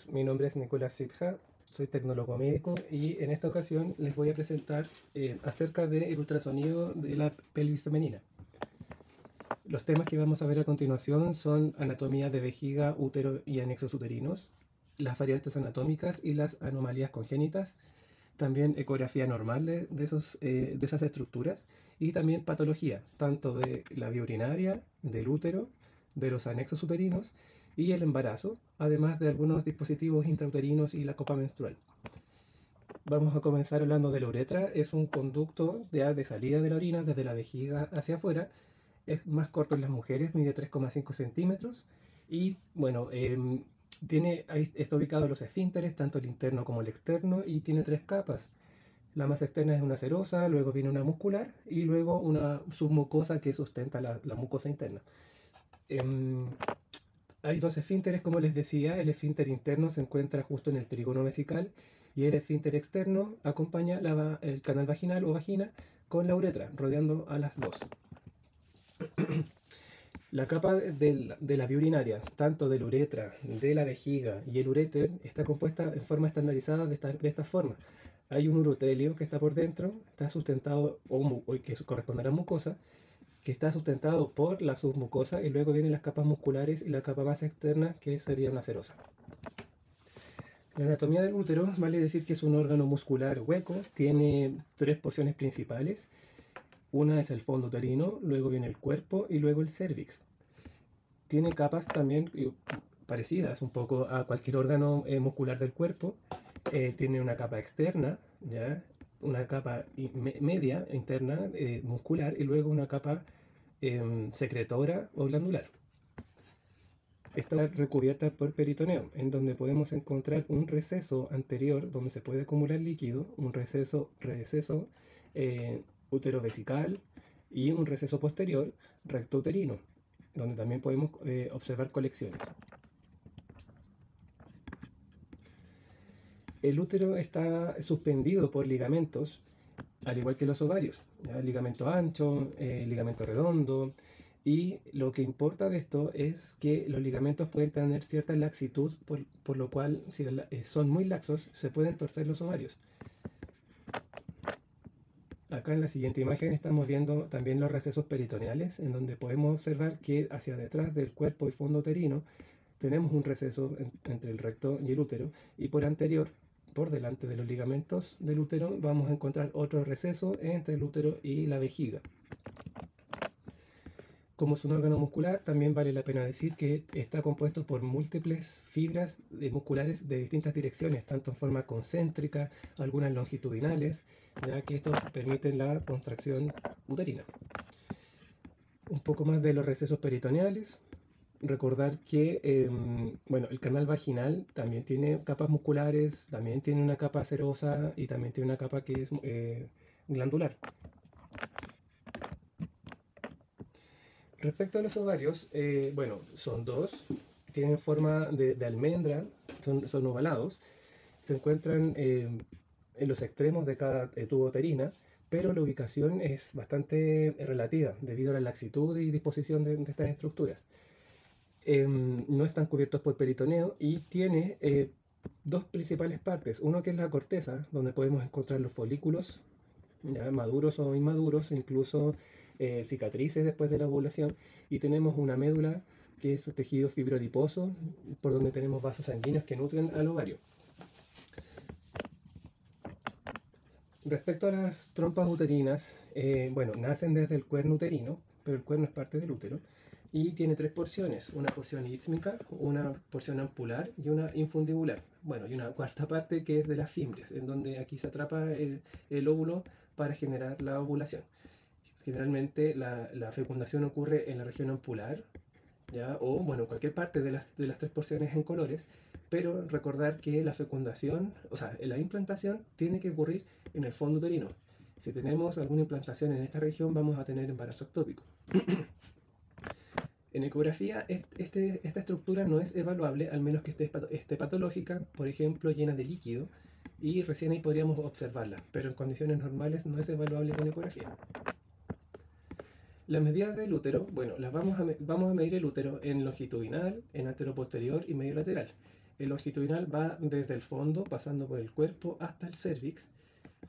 todos, mi nombre es Nicolás Sidja, soy tecnólogo médico y en esta ocasión les voy a presentar acerca del ultrasonido de la pelvis femenina. Los temas que vamos a ver a continuación son anatomía de vejiga, útero y anexos uterinos, las variantes anatómicas y las anomalías congénitas, también ecografía normal de esas estructuras y también patología, tanto de la vía urinaria, del útero, de los anexos uterinos y el embarazo, además de algunos dispositivos intrauterinos y la copa menstrual. Vamos a comenzar hablando de la uretra. Es un conducto de salida de la orina desde la vejiga hacia afuera. Es más corto en las mujeres, mide 3,5 centímetros y bueno, ahí está ubicado en los esfínteres, tanto el interno como el externo, y tiene tres capas. La más externa es una serosa, luego viene una muscular y luego una submucosa que sustenta la mucosa interna. Hay dos esfínteres, como les decía. El esfínter interno se encuentra justo en el trígono vesical y el esfínter externo acompaña el canal vaginal o vagina con la uretra, rodeando a las dos. La capa de la vía urinaria, tanto de la uretra, de la vejiga y el uréter, está compuesta en forma estandarizada de esta forma. Hay un urotelio que está por dentro, está sustentado, o que corresponde a la mucosa, que está sustentado por la submucosa, y luego vienen las capas musculares y la capa más externa, que sería una serosa. La anatomía del útero vale decir que es un órgano muscular hueco, tiene tres porciones principales. Una es el fondo uterino, luego viene el cuerpo y luego el cérvix. Tiene capas también parecidas un poco a cualquier órgano muscular del cuerpo. Tiene una capa externa, ¿ya? Una capa media interna muscular y luego una capa secretora o glandular. Está recubierta por peritoneo, en donde podemos encontrar un receso anterior donde se puede acumular líquido, un receso uterovesical, y un receso posterior rectouterino, donde también podemos observar colecciones. El útero está suspendido por ligamentos, al igual que los ovarios, ¿ya? Ligamento ancho, ligamento redondo, y lo que importa de esto es que los ligamentos pueden tener cierta laxitud, por lo cual si son muy laxos se pueden torcer los ovarios. Acá en la siguiente imagen estamos viendo también los recesos peritoneales, en donde podemos observar que hacia detrás del cuerpo y fondo uterino tenemos un receso entre el recto y el útero, y por delante de los ligamentos del útero, vamos a encontrar otro receso entre el útero y la vejiga. Como es un órgano muscular, también vale la pena decir que está compuesto por múltiples fibras musculares de distintas direcciones, tanto en forma concéntrica, algunas longitudinales, ya que esto permite la contracción uterina. Un poco más de los recesos peritoneales. Recordar que bueno, el canal vaginal también tiene capas musculares, también tiene una capa serosa y también tiene una capa que es glandular. Respecto a los ovarios, bueno, son dos, tienen forma de almendra, son ovalados, se encuentran en los extremos de cada tubo uterina, pero la ubicación es bastante relativa debido a la laxitud y disposición de estas estructuras. No están cubiertos por peritoneo y tiene dos principales partes. Uno que es la corteza, donde podemos encontrar los folículos, ya maduros o inmaduros, incluso cicatrices después de la ovulación, y tenemos una médula que es un tejido fibrodiposo por donde tenemos vasos sanguíneos que nutren al ovario. Respecto a las trompas uterinas, bueno, nacen desde el cuerno uterino, pero el cuerno es parte del útero y tiene tres porciones: una porción ísmica, una porción ampular y una infundibular. Bueno, y una cuarta parte que es de las fimbres, en donde aquí se atrapa el óvulo para generar la ovulación. Generalmente la fecundación ocurre en la región ampular, ¿ya? O bueno, en cualquier parte de las tres porciones en colores, pero recordar que la fecundación, o sea, la implantación tiene que ocurrir en el fondo uterino. Si tenemos alguna implantación en esta región, vamos a tener embarazo ectópico. En ecografía, esta estructura no es evaluable, al menos que esté patológica, por ejemplo, llena de líquido, y recién ahí podríamos observarla, pero en condiciones normales no es evaluable con ecografía. Las medidas del útero, bueno, vamos a medir el útero en longitudinal, en anteroposterior y medio lateral. El longitudinal va desde el fondo, pasando por el cuerpo hasta el cérvix.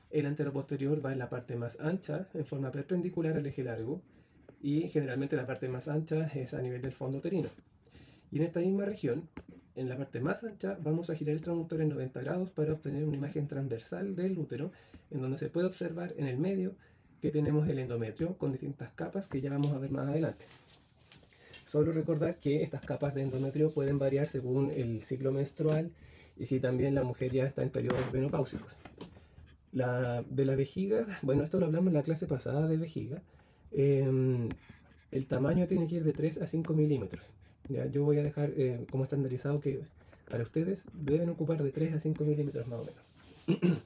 El anteroposterior va en la parte más ancha, en forma perpendicular al eje largo, y generalmente la parte más ancha es a nivel del fondo uterino. Y en esta misma región, en la parte más ancha, vamos a girar el transductor en 90 grados para obtener una imagen transversal del útero, en donde se puede observar en el medio que tenemos el endometrio con distintas capas que ya vamos a ver más adelante. Solo recordar que estas capas de endometrio pueden variar según el ciclo menstrual y si también la mujer ya está en periodos menopáusicos. De la vejiga, bueno, esto lo hablamos en la clase pasada de vejiga. El tamaño tiene que ir de 3 a 5 milímetros. ¿Ya? Yo voy a dejar como estandarizado que para ustedes deben ocupar de 3 a 5 milímetros más o menos.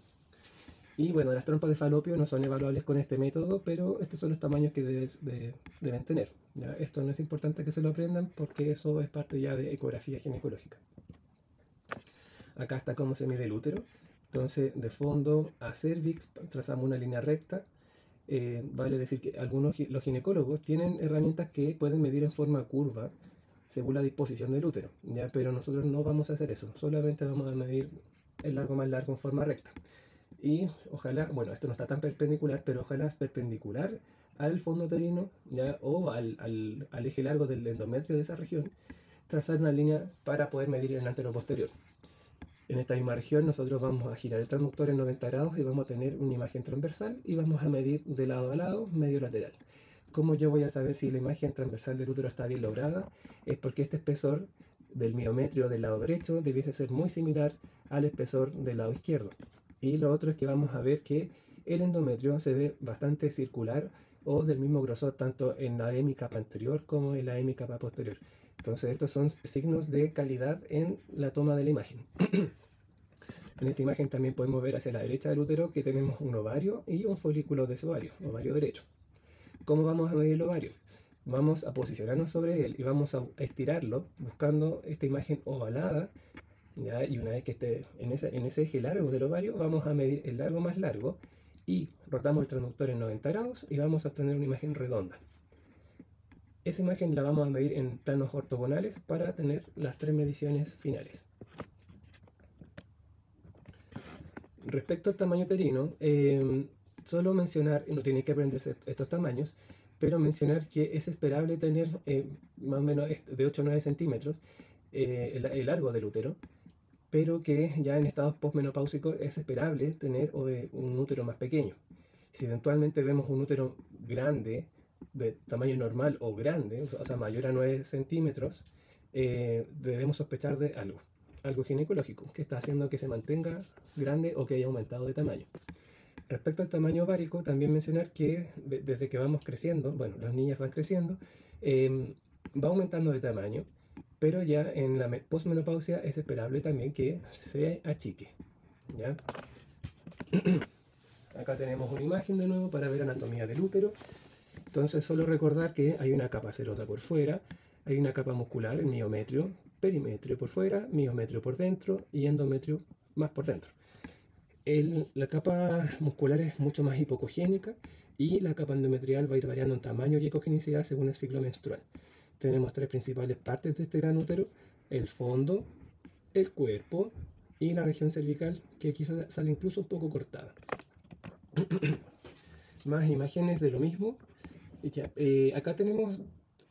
Y bueno, las trompas de falopio no son evaluables con este método, pero estos son los tamaños que deben tener. ¿Ya? Esto no es importante que se lo aprendan porque eso es parte ya de ecografía ginecológica. Acá está cómo se mide el útero. Entonces, de fondo a cervix trazamos una línea recta. Vale decir que los ginecólogos tienen herramientas que pueden medir en forma curva según la disposición del útero, ¿ya? Pero nosotros no vamos a hacer eso, solamente vamos a medir el largo más largo en forma recta. Y ojalá, bueno, esto no está tan perpendicular, pero ojalá perpendicular al fondo uterino, ¿ya? O al eje largo del endometrio de esa región, trazar una línea para poder medir el anteroposterior. En esta misma región nosotros vamos a girar el transductor en 90 grados y vamos a tener una imagen transversal y vamos a medir de lado a lado, medio lateral. ¿Cómo yo voy a saber si la imagen transversal del útero está bien lograda? Es porque este espesor del miometrio del lado derecho debiese ser muy similar al espesor del lado izquierdo. Y lo otro es que vamos a ver que el endometrio se ve bastante circular o del mismo grosor tanto en la hemicapa anterior como en la hemicapa posterior. Entonces estos son signos de calidad en la toma de la imagen. En esta imagen también podemos ver hacia la derecha del útero que tenemos un ovario y un folículo de ese ovario derecho. ¿Cómo vamos a medir el ovario? Vamos a posicionarnos sobre él y vamos a estirarlo buscando esta imagen ovalada, ¿ya? Y una vez que esté en ese eje largo del ovario, vamos a medir el largo más largo y rotamos el transductor en 90 grados y vamos a obtener una imagen redonda. Esa imagen la vamos a medir en planos ortogonales para tener las 3 mediciones finales. Respecto al tamaño uterino, solo mencionar, no tienen que aprenderse estos tamaños, pero mencionar que es esperable tener más o menos de 8 a 9 centímetros el largo del útero, pero que ya en estados postmenopáusicos es esperable tener un útero más pequeño. Si eventualmente vemos un útero grande, de tamaño normal o grande, o sea, mayor a 9 centímetros, debemos sospechar de algo ginecológico, que está haciendo que se mantenga grande o que haya aumentado de tamaño. Respecto al tamaño ovárico, también mencionar que desde que vamos creciendo, bueno, las niñas van creciendo, va aumentando de tamaño, pero ya en la postmenopausia es esperable también que se achique, ¿ya? Acá tenemos una imagen de nuevo para ver anatomía del útero. Entonces solo recordar que hay una capa serosa por fuera, hay una capa muscular, el miometrio, perimetrio por fuera, miometrio por dentro y endometrio más por dentro. La capa muscular es mucho más hipocogénica y la capa endometrial va a ir variando en tamaño y ecogenicidad según el ciclo menstrual. Tenemos 3 principales partes de este gran útero: el fondo, el cuerpo y la región cervical, que aquí sale incluso un poco cortada. Más imágenes de lo mismo. Ya, acá tenemos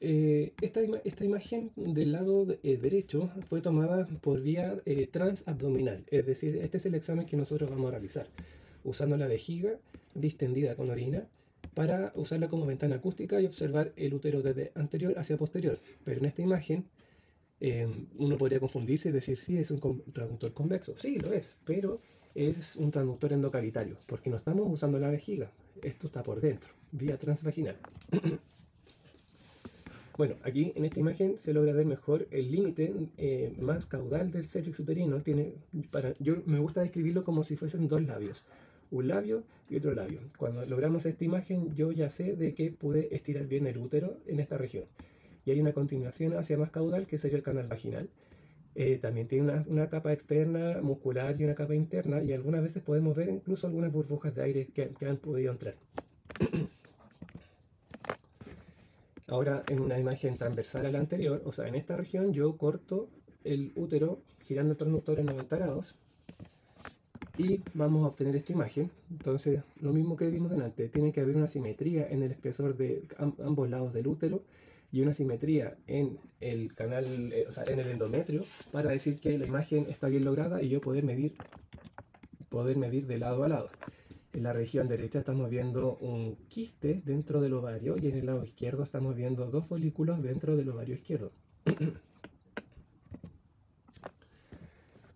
esta imagen del lado derecho fue tomada por vía transabdominal, es decir, este es el examen que nosotros vamos a realizar, usando la vejiga distendida con orina para usarla como ventana acústica y observar el útero desde anterior hacia posterior. Pero en esta imagen uno podría confundirse y decir, sí, es un transductor convexo. Sí, lo es, pero es un transductor endocavitario, porque no estamos usando la vejiga, esto está por dentro, vía transvaginal. Bueno, aquí en esta imagen se logra ver mejor el límite más caudal del cérvix uterino. Yo me gusta describirlo como si fuesen dos labios, un labio y otro labio. Cuando logramos esta imagen, yo ya sé de que pude estirar bien el útero en esta región. Y hay una continuación hacia más caudal, que sería el canal vaginal. También tiene una capa externa muscular y una capa interna, y algunas veces podemos ver incluso algunas burbujas de aire que han podido entrar. Ahora, en una imagen transversal a la anterior, o sea, en esta región yo corto el útero girando el transductor en 90 grados y vamos a obtener esta imagen. Entonces, lo mismo que vimos delante, tiene que haber una simetría en el espesor de ambos lados del útero y una simetría en el canal, o sea, en el endometrio, para decir que la imagen está bien lograda y yo poder medir de lado a lado. En la región derecha estamos viendo un quiste dentro del ovario y en el lado izquierdo estamos viendo dos folículos dentro del ovario izquierdo.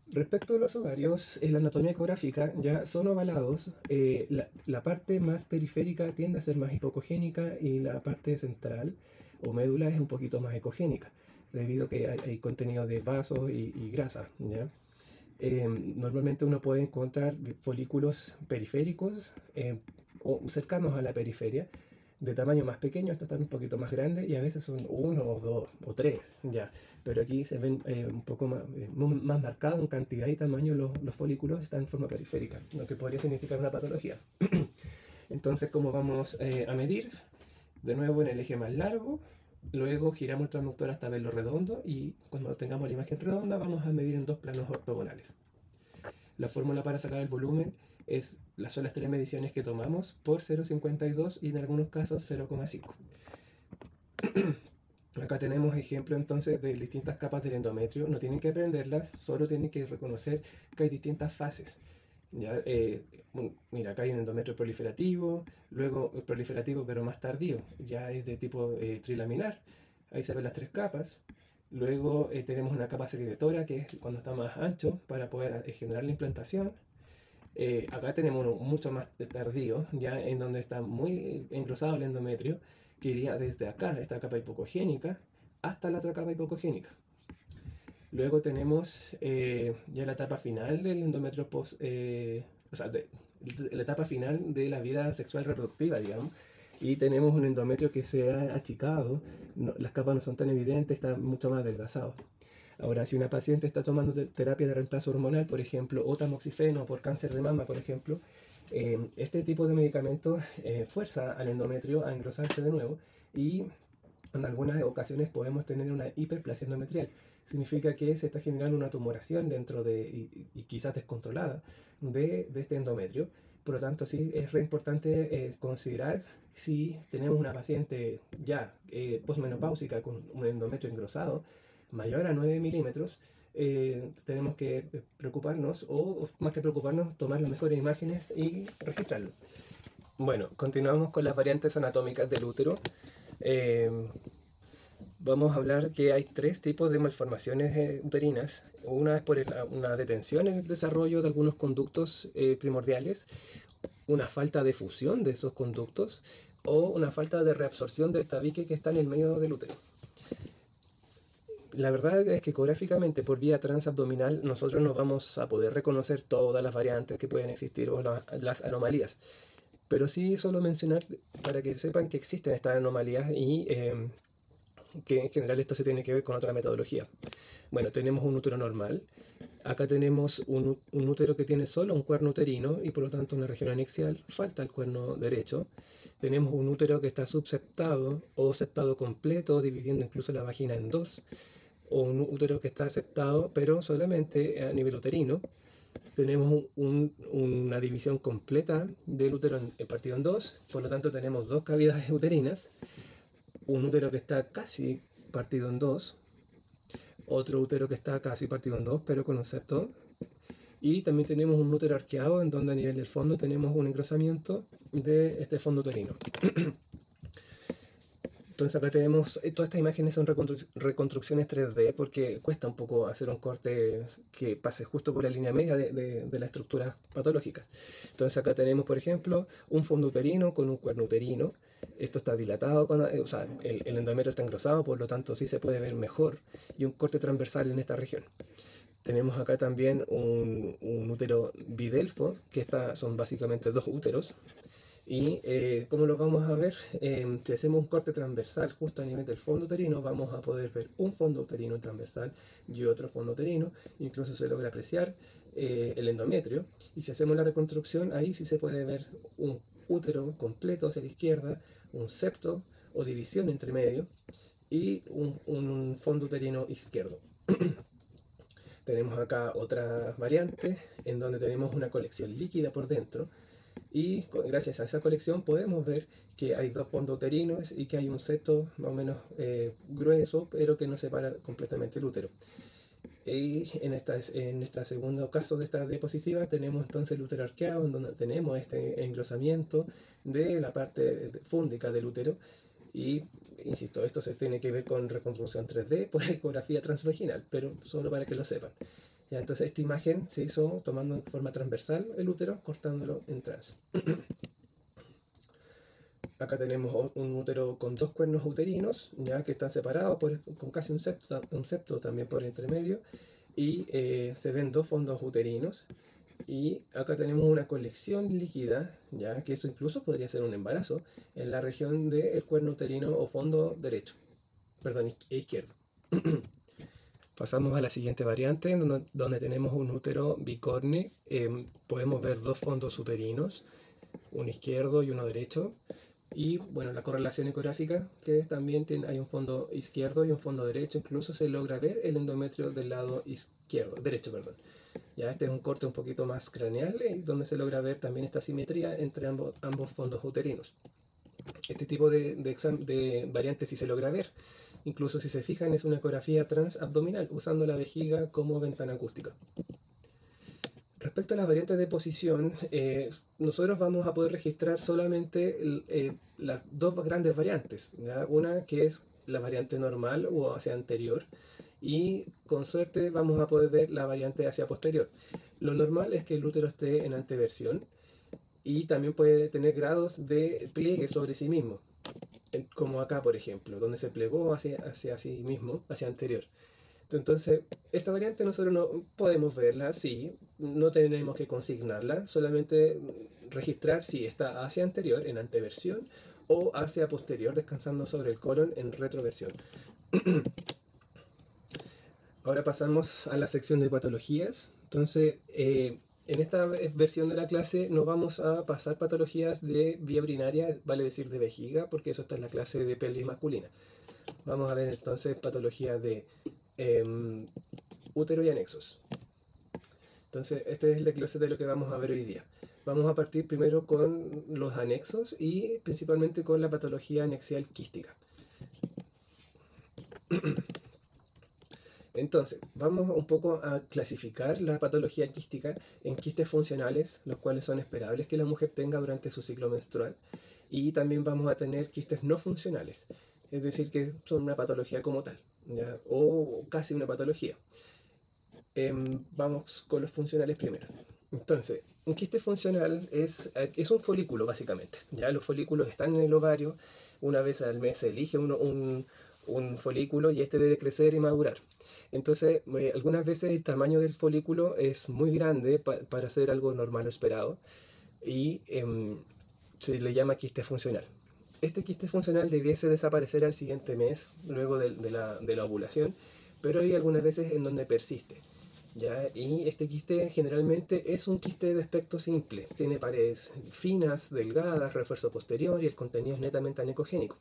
Respecto a los ovarios, en la anatomía ecográfica ya son ovalados. La parte más periférica tiende a ser más hipocogénica y la parte central o médula es un poquito más ecogénica, debido a que hay contenido de vasos y grasa, ¿ya? Normalmente uno puede encontrar folículos periféricos o cercanos a la periferia, de tamaño más pequeño hasta un poquito más grande, y a veces son uno o dos o tres, ya. Pero aquí se ven un poco más marcado en cantidad y tamaño los folículos, están en forma periférica, lo que podría significar una patología. Entonces, ¿cómo vamos a medir? De nuevo en el eje más largo, luego giramos el transductor hasta verlo redondo y cuando tengamos la imagen redonda vamos a medir en dos planos ortogonales. La fórmula para sacar el volumen son las tres mediciones que tomamos por 0,52 y en algunos casos 0,5. Acá tenemos ejemplo entonces de distintas capas del endometrio. No tienen que aprenderlas, solo tienen que reconocer que hay distintas fases. ¿Ya? Mira, acá hay un endometrio proliferativo, luego proliferativo pero más tardío, ya es de tipo trilaminar. Ahí se ven las tres capas. Luego tenemos una capa secretora que es cuando está más ancho para poder generar la implantación. Acá tenemos uno mucho más tardío, ya en donde está muy engrosado el endometrio, que iría desde acá, esta capa hipocogénica, hasta la otra capa hipocogénica. Luego tenemos ya la etapa final del endometrio o sea, la etapa final de la vida sexual reproductiva, digamos, y tenemos un endometrio que se ha achicado, las capas no son tan evidentes, está mucho más adelgazado. Ahora, si una paciente está tomando terapia de reemplazo hormonal, por ejemplo, o tamoxifeno por cáncer de mama, por ejemplo, este tipo de medicamento fuerza al endometrio a engrosarse de nuevo y en algunas ocasiones podemos tener una hiperplasia endometrial. Significa que se está generando una tumoración dentro y quizás descontrolada de este endometrio. Por lo tanto, sí es re importante considerar si tenemos una paciente ya posmenopáusica con un endometrio engrosado mayor a 9 milímetros, tenemos que preocuparnos, o más que preocuparnos, tomar las mejores imágenes y registrarlo. Bueno, continuamos con las variantes anatómicas del útero. Vamos a hablar que hay tres tipos de malformaciones uterinas. Una es por una detención en el desarrollo de algunos conductos primordiales, una falta de fusión de esos conductos o una falta de reabsorción del tabique que está en el medio del útero. La verdad es que ecográficamente por vía transabdominal nosotros no vamos a poder reconocer todas las variantes que pueden existir o las anomalías. Pero sí solo mencionar para que sepan que existen estas anomalías y que en general esto se tiene que ver con otra metodología. Bueno, tenemos un útero normal. Acá tenemos un útero que tiene solo un cuerno uterino y por lo tanto una región anexial. Falta el cuerno derecho. Tenemos un útero que está subseptado o septado completo, dividiendo incluso la vagina en dos. O un útero que está septado, pero solamente a nivel uterino. Tenemos una división completa del útero partido en dos, por lo tanto tenemos dos cavidades uterinas, un útero que está casi partido en dos, otro útero que está casi partido en dos, pero con un septo, y también tenemos un útero arqueado en donde a nivel del fondo tenemos un engrosamiento de este fondo uterino. Entonces acá tenemos, todas estas imágenes son reconstrucciones 3D porque cuesta un poco hacer un corte que pase justo por la línea media de las estructuras patológicas. Entonces acá tenemos, por ejemplo, un fondo uterino con un cuerno uterino. Esto está dilatado, o sea, el endometrio está engrosado, por lo tanto sí se puede ver mejor, y un corte transversal en esta región. Tenemos acá también un útero bidelfo, que son básicamente dos úteros. Y como lo vamos a ver, si hacemos un corte transversal justo a nivel del fondo uterino, vamos a poder ver un fondo uterino transversal y otro fondo uterino. Incluso se logra apreciar el endometrio. Y si hacemos la reconstrucción, ahí sí se puede ver un útero completo hacia la izquierda, un septo o división entre medio y un fondo uterino izquierdo. Tenemos acá otra variante en donde tenemos una colección líquida por dentro y gracias a esa colección podemos ver que hay dos fondos uterinos y que hay un septo más o menos grueso, pero que no separa completamente el útero. Y en este segundo caso de esta diapositiva tenemos entonces el útero arqueado, en donde tenemos este engrosamiento de la parte fúndica del útero. Y, insisto, esto se tiene que ver con reconstrucción 3D por ecografía transvaginal, pero solo para que lo sepan. Ya, entonces esta imagen se hizo tomando en forma transversal el útero, cortándolo en trans. Acá tenemos un útero con dos cuernos uterinos, ya que están separados con casi un septo también por entre medio, y se ven dos fondos uterinos. Y acá tenemos una colección líquida, ya que esto incluso podría ser un embarazo, en la región del cuerno uterino o fondo derecho, perdón, izquierdo. Pasamos a la siguiente variante, donde tenemos un útero bicorne. Podemos ver dos fondos uterinos, uno izquierdo y uno derecho. Y bueno, la correlación ecográfica, que también hay un fondo izquierdo y un fondo derecho. Incluso se logra ver el endometrio del lado izquierdo, derecho, perdón. Ya este es un corte un poquito más craneal, donde se logra ver también esta simetría entre ambos fondos uterinos. Este tipo de variante sí se logra ver. Incluso si se fijan, es una ecografía transabdominal, usando la vejiga como ventana acústica. Respecto a las variantes de posición, nosotros vamos a poder registrar solamente las dos grandes variantes, ¿ya? Una que es la variante normal o hacia anterior, y con suerte vamos a poder ver la variante hacia posterior. Lo normal es que el útero esté en anteversión y también puede tener grados de pliegue sobre sí mismo, como acá por ejemplo, donde se plegó hacia sí mismo, hacia anterior. Entonces, esta variante nosotros no podemos verla así, no tenemos que consignarla, solamente registrar si está hacia anterior en anteversión o hacia posterior descansando sobre el colon en retroversión. Ahora pasamos a la sección de patologías. Entonces, en esta versión de la clase no vamos a pasar patologías de vía urinaria, vale decir de vejiga, porque eso está en la clase de pelvis masculina. Vamos a ver entonces patologías de útero y anexos. Entonces, este es el desglose de lo que vamos a ver hoy día. Vamos a partir primero con los anexos y principalmente con la patología anexial quística. Entonces, vamos un poco a clasificar la patología quística en quistes funcionales, los cuales son esperables que la mujer tenga durante su ciclo menstrual, y también vamos a tener quistes no funcionales, es decir, que son una patología como tal, ¿ya? O casi una patología. Vamos con los funcionales primero. Entonces, un quiste funcional es un folículo, básicamente. Ya los folículos están en el ovario. Una vez al mes se elige un folículo y este debe crecer y madurar. Entonces, algunas veces el tamaño del folículo es muy grande para ser algo normal o esperado y se le llama quiste funcional. Este quiste funcional debiese desaparecer al siguiente mes, luego de la ovulación, pero hay algunas veces en donde persiste. ¿Ya? Y este quiste generalmente es un quiste de aspecto simple, tiene paredes finas, delgadas, refuerzo posterior y el contenido es netamente anecogénico.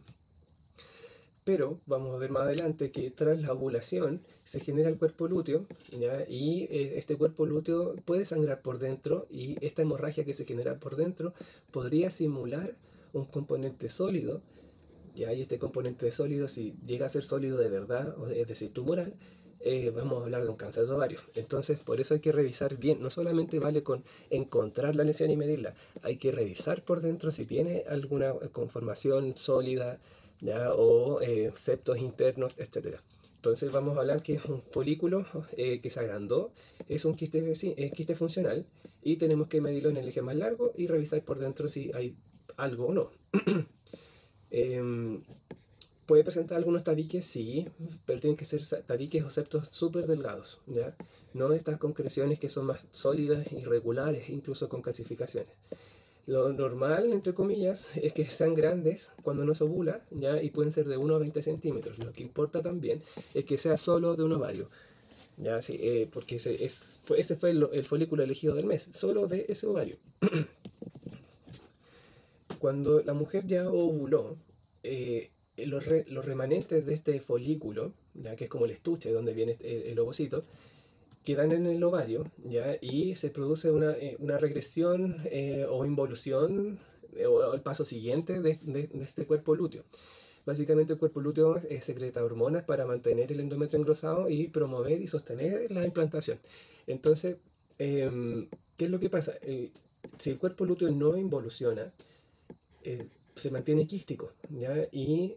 Pero vamos a ver más adelante que tras la ovulación se genera el cuerpo lúteo, ¿ya? Y este cuerpo lúteo puede sangrar por dentro y esta hemorragia que se genera por dentro podría simular un componente sólido, ¿ya? Y este componente sólido, si llega a ser sólido de verdad, es decir, tumoral, vamos a hablar de un cáncer de ovario. Entonces, por eso hay que revisar bien. No solamente vale con encontrar la lesión y medirla, hay que revisar por dentro si tiene alguna conformación sólida, ¿ya? O septos internos, etcétera. Entonces vamos a hablar que es un folículo que se agrandó, es un quiste funcional y tenemos que medirlo en el eje más largo y revisar por dentro si hay algo o no. Puede presentar algunos tabiques, sí, pero tienen que ser tabiques o septos súper delgados, ¿ya? No estas concreciones que son más sólidas, irregulares, incluso con calcificaciones. Lo normal, entre comillas, es que sean grandes cuando no se ovula, ¿ya? Y pueden ser de 1 a 20 centímetros. Lo que importa también es que sea solo de un ovario, ¿ya? Sí, porque ese fue el folículo elegido del mes, solo de ese ovario. Cuando la mujer ya ovuló, los remanentes de este folículo, ¿ya? Que es como el estuche donde viene el ovocito, quedan en el ovario, ¿ya? Y se produce una regresión o involución o el paso siguiente de este cuerpo lúteo. Básicamente el cuerpo lúteo secreta hormonas para mantener el endometrio engrosado y promover y sostener la implantación. Entonces, ¿qué es lo que pasa? Si el cuerpo lúteo no involuciona, se mantiene quístico, ¿ya? Y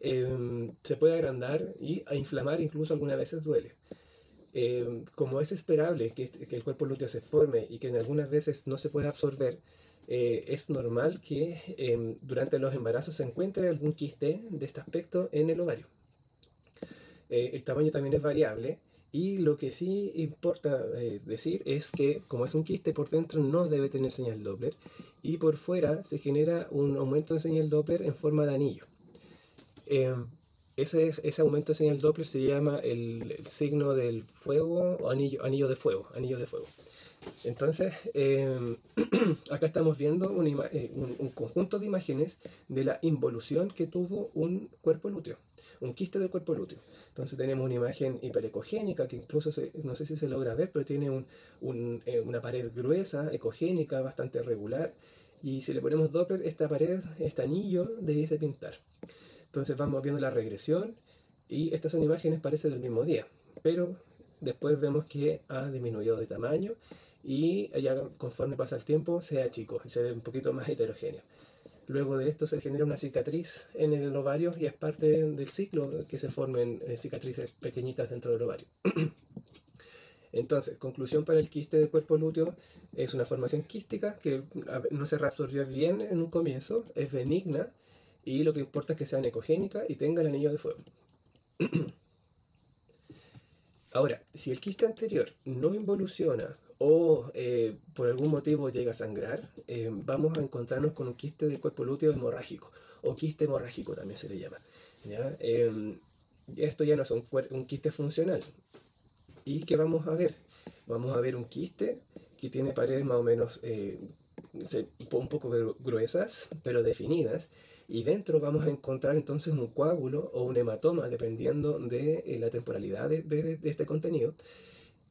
se puede agrandar y a inflamar, incluso algunas veces duele. Como es esperable que el cuerpo lúteo se forme y que en algunas veces no se puede absorber, es normal que durante los embarazos se encuentre algún quiste de este aspecto en el ovario. El tamaño también es variable y lo que sí importa decir es que como es un quiste, por dentro no debe tener señal Doppler y por fuera se genera un aumento de señal Doppler en forma de anillo. Eh, ese aumento de señal Doppler se llama el signo del fuego o anillo de fuego, anillo de fuego. Entonces, acá estamos viendo un conjunto de imágenes de la involución que tuvo un cuerpo lúteo, un quiste del cuerpo lúteo. Entonces tenemos una imagen hiperecogénica que incluso no sé si se logra ver, pero tiene una pared gruesa, ecogénica, bastante regular. Y si le ponemos Doppler, esta pared, este anillo, debiese pintar. Entonces vamos viendo la regresión y estas son imágenes parece del mismo día, pero después vemos que ha disminuido de tamaño y ya conforme pasa el tiempo se achicó, se ve un poquito más heterogéneo. Luego de esto se genera una cicatriz en el ovario y es parte del ciclo que se formen cicatrices pequeñitas dentro del ovario. Entonces, conclusión para el quiste del cuerpo lúteo: es una formación quística que no se reabsorbió bien en un comienzo, es benigna y lo que importa es que sea ecogénica y tenga el anillo de fuego. Ahora, si el quiste anterior no involuciona o por algún motivo llega a sangrar, vamos a encontrarnos con un quiste del cuerpo lúteo hemorrágico o quiste hemorrágico también se le llama, ¿ya? Esto ya no es un quiste funcional. ¿Y qué vamos a ver? Vamos a ver un quiste que tiene paredes más o menos un poco gruesas, pero definidas. Y dentro vamos a encontrar entonces un coágulo o un hematoma, dependiendo de la temporalidad de este contenido.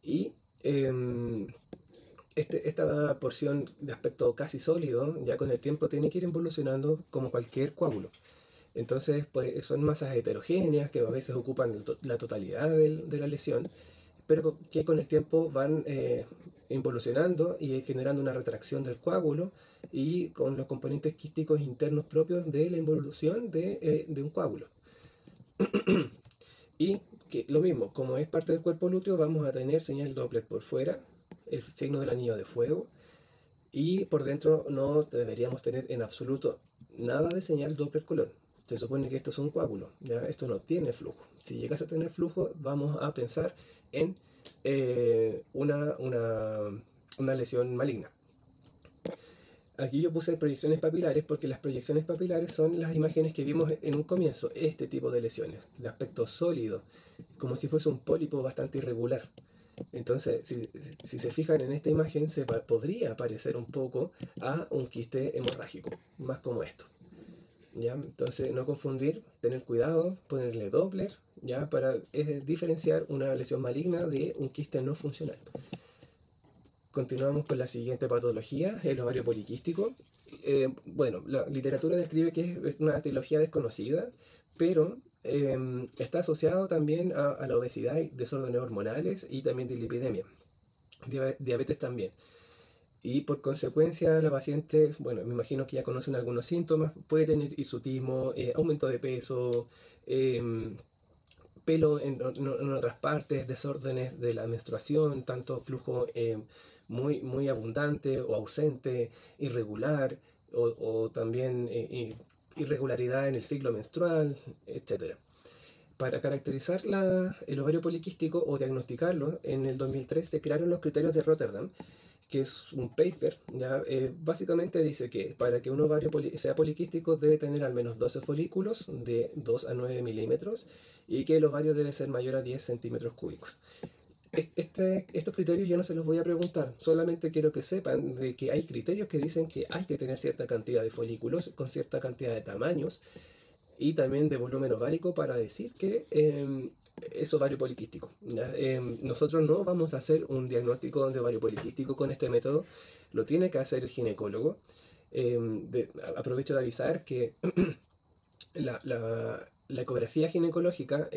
Y esta porción de aspecto casi sólido, ya con el tiempo tiene que ir evolucionando como cualquier coágulo. Entonces, pues son masas heterogéneas que a veces ocupan la totalidad de la lesión, pero que con el tiempo van involucionando y generando una retracción del coágulo y con los componentes quísticos internos propios de la involución de un coágulo. Y que lo mismo, como es parte del cuerpo lúteo, vamos a tener señal Doppler por fuera, el signo del anillo de fuego, y por dentro no deberíamos tener en absoluto nada de señal Doppler-Colón. Se supone que esto es un coágulo, ¿ya? Esto no tiene flujo. Si llegas a tener flujo, vamos a pensar en una lesión maligna. Aquí yo puse proyecciones papilares porque las proyecciones papilares son las imágenes que vimos en un comienzo, este tipo de lesiones, de aspecto sólido, como si fuese un pólipo bastante irregular. Entonces, si se fijan en esta imagen, podría parecer un poco a un quiste hemorrágico, más como esto. ¿Ya? Entonces, no confundir, tener cuidado, ponerle Doppler, ¿ya? Para diferenciar una lesión maligna de un quiste no funcional. Continuamos con la siguiente patología, el ovario poliquístico. Bueno, la literatura describe que es una etiología desconocida, pero está asociado también a la obesidad, desórdenes hormonales y también dislipidemia, diabetes también. Y por consecuencia la paciente, bueno, me imagino que ya conocen algunos síntomas, puede tener hirsutismo, aumento de peso, pelo en otras partes, desórdenes de la menstruación, tanto flujo muy abundante o ausente, irregular, o también irregularidad en el ciclo menstrual, etcétera. Para caracterizar el ovario poliquístico o diagnosticarlo, en el 2003 se crearon los criterios de Rotterdam, que es un paper, ¿ya? Básicamente dice que para que un ovario sea poliquístico debe tener al menos 12 folículos de 2 a 9 milímetros y que el ovario debe ser mayor a 10 centímetros cúbicos. Estos criterios yo no se los voy a preguntar, solamente quiero que sepan de que hay criterios que dicen que hay que tener cierta cantidad de folículos con cierta cantidad de tamaños y también de volumen ovárico para decir que es ovario poliquístico, ¿ya? Nosotros no vamos a hacer un diagnóstico de ovario poliquístico con este método, lo tiene que hacer el ginecólogo. Aprovecho de avisar que la ecografía ginecológica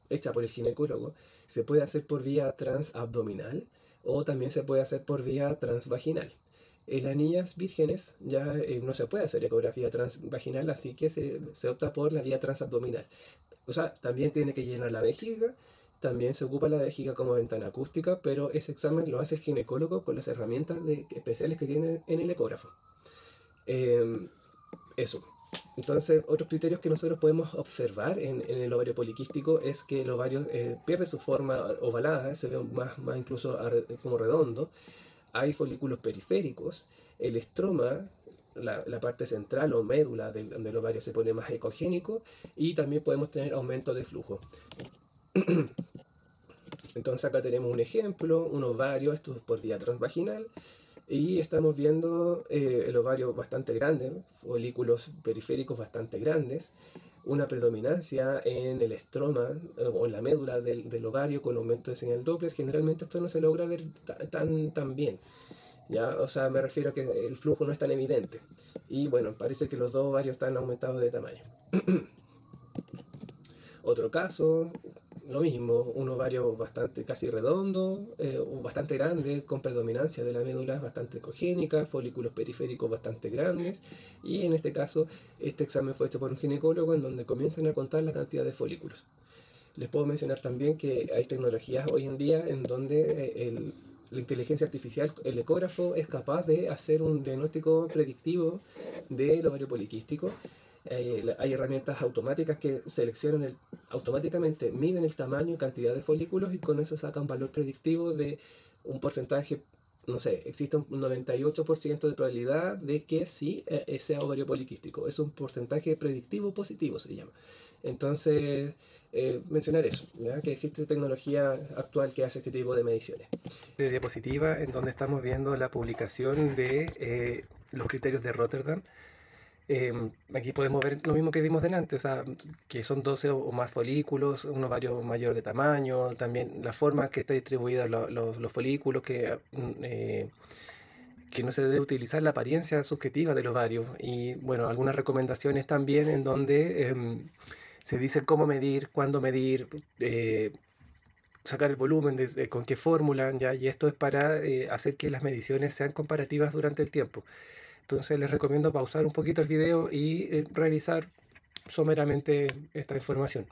hecha por el ginecólogo se puede hacer por vía transabdominal o también se puede hacer por vía transvaginal. En las niñas vírgenes ya no se puede hacer ecografía transvaginal, así que se opta por la vía transabdominal. O sea, también tiene que llenar la vejiga, también se ocupa la vejiga como ventana acústica, pero ese examen lo hace el ginecólogo con las herramientas especiales que tiene en el ecógrafo. Eso. Entonces, otros criterios que nosotros podemos observar en el ovario poliquístico es que el ovario pierde su forma ovalada, se ve más incluso como redondo. Hay folículos periféricos, el estroma, la parte central o médula del ovario se pone más ecogénico y también podemos tener aumento de flujo. Entonces acá tenemos un ejemplo, un ovario, esto es por vía transvaginal, y estamos viendo el ovario bastante grande, folículos periféricos bastante grandes, una predominancia en el estroma o en la médula del ovario con aumento de señal Doppler. Generalmente esto no se logra ver tan bien, ¿ya? O sea, me refiero a que el flujo no es tan evidente. Y bueno, parece que los dos ovarios están aumentados de tamaño. Otro caso, lo mismo, un ovario bastante casi redondo, o bastante grande, con predominancia de la médula bastante ecogénica, folículos periféricos bastante grandes, y en este caso, este examen fue hecho por un ginecólogo en donde comienzan a contar la cantidad de folículos. Les puedo mencionar también que hay tecnologías hoy en día en donde la inteligencia artificial, el ecógrafo, es capaz de hacer un diagnóstico predictivo del ovario poliquístico. Hay herramientas automáticas que seleccionan automáticamente, miden el tamaño y cantidad de folículos y con eso sacan un valor predictivo de un porcentaje, no sé, existe un 98% de probabilidad de que sí sea ovario poliquístico. Es un porcentaje predictivo positivo, se llama. Entonces, mencionar eso, ¿ya? Que existe tecnología actual que hace este tipo de mediciones. De diapositiva en donde estamos viendo la publicación de los criterios de Rotterdam. Aquí podemos ver lo mismo que vimos delante, o sea, que son 12 o más folículos, un ovario mayor de tamaño, también la forma que está distribuida los folículos, que no se debe utilizar la apariencia subjetiva del ovario. Y bueno, algunas recomendaciones también en donde se dice cómo medir, cuándo medir, sacar el volumen, con qué fórmula, ¿ya? Y esto es para hacer que las mediciones sean comparativas durante el tiempo. Entonces les recomiendo pausar un poquito el video y revisar someramente esta información.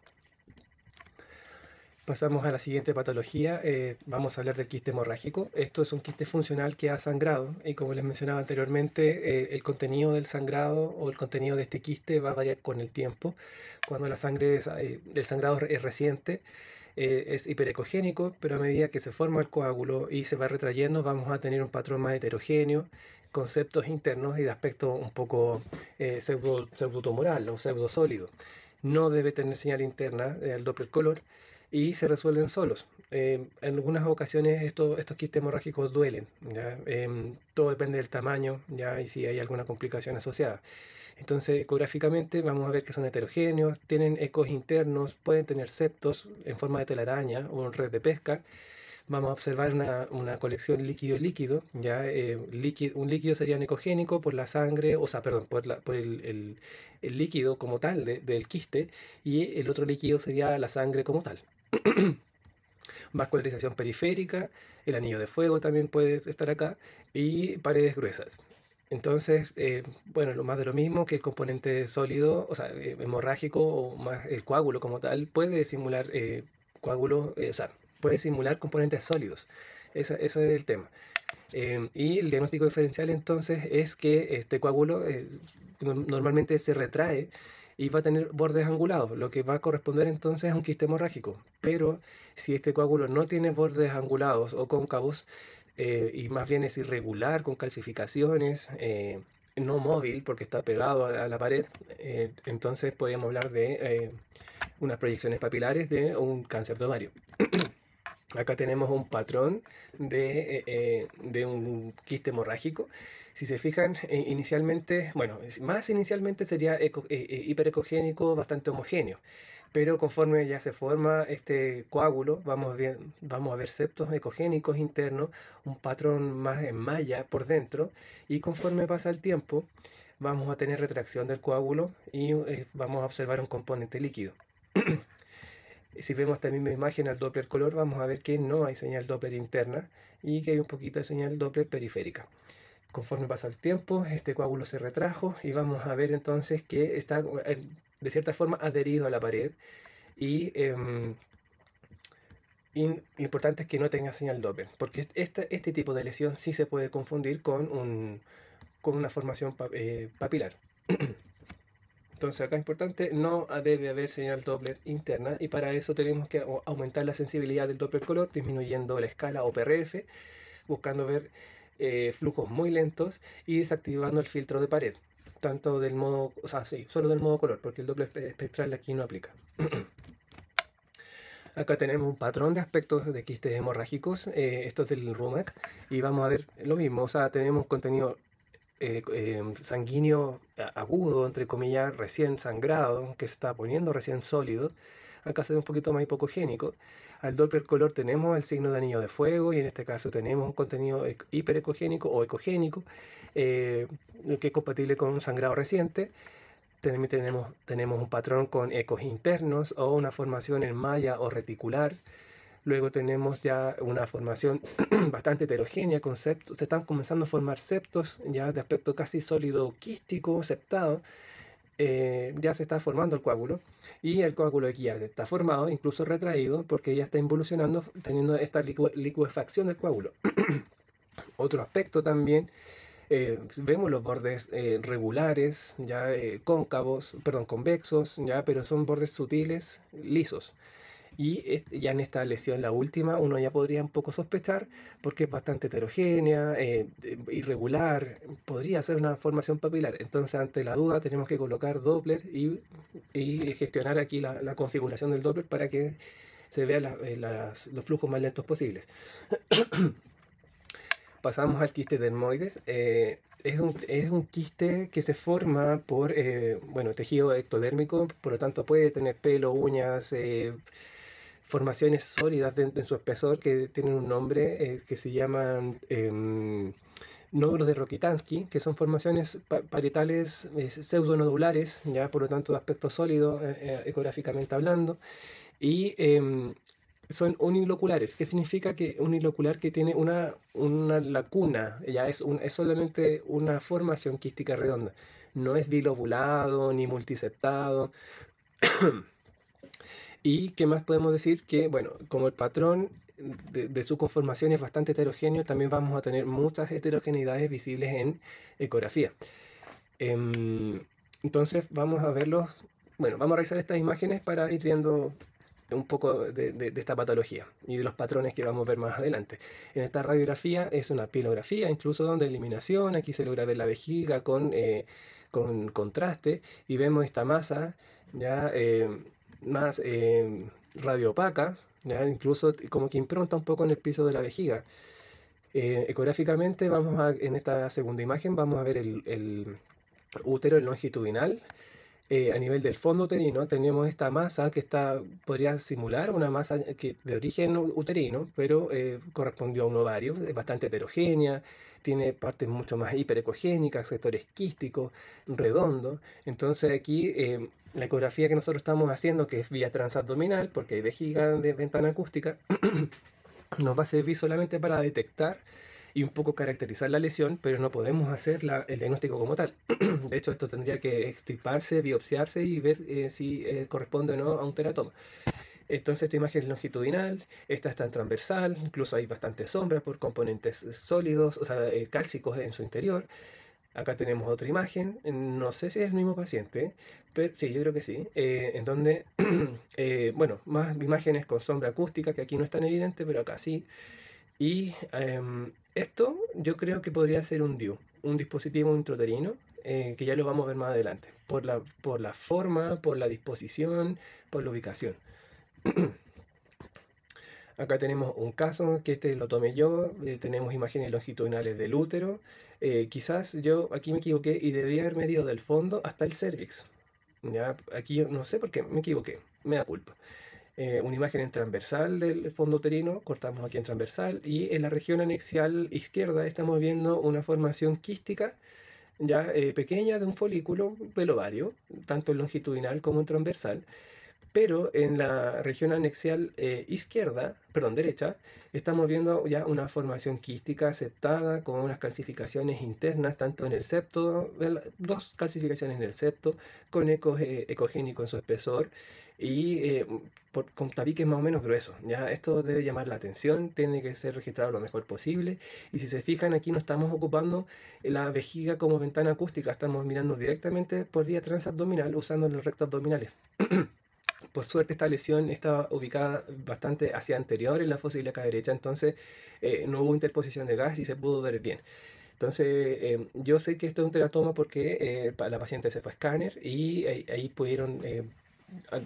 Pasamos a la siguiente patología. Vamos a hablar del quiste hemorrágico. Esto es un quiste funcional que ha sangrado y como les mencionaba anteriormente, el contenido del sangrado o el contenido de este quiste va a variar con el tiempo. Cuando el sangrado es reciente, es hiperecogénico, pero a medida que se forma el coágulo y se va retrayendo, vamos a tener un patrón más heterogéneo, conceptos internos y de aspecto un poco pseudotumoral o pseudosólido. No debe tener señal interna, el Doppler color, y se resuelven solos. En algunas ocasiones estos quistes hemorrágicos duelen, ¿ya? Todo depende del tamaño, ¿ya? Y si hay alguna complicación asociada. Entonces, ecográficamente vamos a ver que son heterogéneos, tienen ecos internos, pueden tener septos en forma de telaraña o en red de pesca. Vamos a observar una colección líquido-líquido, ¿ya? Un líquido sería ecogénico por la sangre, o sea, perdón, por el líquido como tal del quiste, y el otro líquido sería la sangre como tal. Vascularización periférica, el anillo de fuego también puede estar acá, y paredes gruesas. Entonces, bueno, lo más de lo mismo que el componente sólido, o sea, hemorrágico o más el coágulo como tal, puede simular coágulos, o sea, puede simular componentes sólidos. Ese es el tema. Y el diagnóstico diferencial entonces es que este coágulo normalmente se retrae y va a tener bordes angulados, lo que va a corresponder entonces a un quiste hemorrágico. Pero si este coágulo no tiene bordes angulados o cóncavos, y más bien es irregular, con calcificaciones, no móvil porque está pegado a la pared, entonces podemos hablar de unas proyecciones papilares de un cáncer de ovario. Acá tenemos un patrón de un quiste hemorrágico. Si se fijan, inicialmente, bueno, más inicialmente sería hiperecogénico, bastante homogéneo. pero conforme ya se forma este coágulo, vamos a ver septos ecogénicos internos, un patrón más en malla por dentro, y conforme pasa el tiempo, vamos a tener retracción del coágulo y vamos a observar un componente líquido. Si vemos esta misma imagen al Doppler color, vamos a ver que no hay señal Doppler interna y que hay un poquito de señal Doppler periférica. Conforme pasa el tiempo, este coágulo se retrajo y vamos a ver entonces que está de cierta forma adherido a la pared y lo importante es que no tenga señal Doppler, porque este tipo de lesión sí se puede confundir con una formación papilar. Entonces acá es importante, no debe haber señal Doppler interna y para eso tenemos que aumentar la sensibilidad del Doppler color disminuyendo la escala o PRF, buscando ver flujos muy lentos y desactivando el filtro de pared, tanto del modo, o sea, sí, solo del modo color, porque el Doppler espectral aquí no aplica. Acá tenemos un patrón de aspectos de quistes hemorrágicos, esto es del RUMAC, y vamos a ver lo mismo, o sea, tenemos contenido sanguíneo agudo, entre comillas, recién sangrado, que se está poniendo recién sólido. Acá se ve un poquito más hipocogénico. Al Doppler color tenemos el signo de anillo de fuego y en este caso tenemos un contenido hiperecogénico o ecogénico que es compatible con un sangrado reciente. Tenemos un patrón con ecos internos o una formación en malla o reticular. Luego tenemos ya una formación bastante heterogénea con septos. Se están comenzando a formar septos ya de aspecto casi sólido quístico, septado. Ya se está formando el coágulo y el coágulo aquí ya está formado, incluso retraído, porque ya está involucionando, teniendo esta licuefacción del coágulo. Otro aspecto también, vemos los bordes regulares, ya cóncavos, perdón, convexos, ya, pero son bordes sutiles, lisos. Y ya en esta lesión, la última, uno ya podría un poco sospechar porque es bastante heterogénea, irregular, podría ser una formación papilar. Entonces, ante la duda, tenemos que colocar Doppler y gestionar aquí la configuración del Doppler para que se vean los flujos más lentos posibles. Pasamos al quiste dermoides. Es un quiste que se forma por bueno, tejido ectodérmico, por lo tanto puede tener pelo, uñas, formaciones sólidas en su espesor que tienen un nombre que se llaman nódulos de Rokitansky, que son formaciones parietales pseudonodulares, ya por lo tanto de aspecto sólido ecográficamente hablando, y son uniloculares. ¿Qué significa que unilocular? Que tiene una lacuna, ya es solamente una formación quística redonda, no es bilobulado ni multiseptado. ¿Y qué más podemos decir? Que, bueno, como el patrón de su conformación es bastante heterogéneo, también vamos a tener muchas heterogeneidades visibles en ecografía. Entonces vamos a verlos, bueno, vamos a revisar estas imágenes para ir viendo un poco de esta patología y de los patrones que vamos a ver más adelante. En esta radiografía es una pielografía, incluso donde eliminación, aquí se logra ver la vejiga con contraste y vemos esta masa ya más radiopaca, ¿ya? Incluso como que impronta un poco en el piso de la vejiga. Ecográficamente, en esta segunda imagen vamos a ver el útero longitudinal. A nivel del fondo uterino tenemos esta masa que podría simular una masa de origen uterino, pero correspondió a un ovario, es bastante heterogénea, tiene partes mucho más hiperecogénicas, sectores quísticos, redondos. Entonces aquí la ecografía que nosotros estamos haciendo, que es vía transabdominal, porque hay vejiga de ventana acústica, nos va a servir solamente para detectar y un poco caracterizar la lesión, pero no podemos hacer el diagnóstico como tal. De hecho, esto tendría que extirparse, biopsiarse y ver si corresponde o no a un teratoma. Entonces esta imagen es longitudinal, esta está en transversal, incluso hay bastante sombra por componentes sólidos, o sea, cálcicos en su interior. Acá tenemos otra imagen, no sé si es el mismo paciente, pero sí, yo creo que sí, en donde, bueno, más imágenes con sombra acústica, que aquí no es tan evidente, pero acá sí. Y esto yo creo que podría ser un DIU, un dispositivo intrauterino, que ya lo vamos a ver más adelante, por la forma, por la disposición, por la ubicación. Acá tenemos un caso que lo tomé yo, tenemos imágenes longitudinales del útero. Quizás yo aquí me equivoqué y debía haber medido del fondo hasta el cervix. Ya, aquí yo no sé por qué me equivoqué. me da culpa. Una imagen en transversal del fondo uterino, cortamos aquí en transversal, y en la región anexial izquierda estamos viendo una formación quística ya pequeña de un folículo del ovario, tanto en longitudinal como en transversal, pero en la región anexial derecha, estamos viendo ya una formación quística aceptada con unas calcificaciones internas, tanto en el septo, dos calcificaciones en el septo, con ecos ecogénicos en su espesor y con tabiques más o menos gruesos. Ya esto debe llamar la atención, tiene que ser registrado lo mejor posible. Y si se fijan, aquí no estamos ocupando la vejiga como ventana acústica, estamos mirando directamente por vía transabdominal usando los rectos abdominales. Por suerte esta lesión está ubicada bastante hacia anterior en la fosa ilíaca derecha, entonces no hubo interposición de gas y se pudo ver bien. Entonces yo sé que esto es un teratoma porque la paciente se fue a escáner y ahí pudieron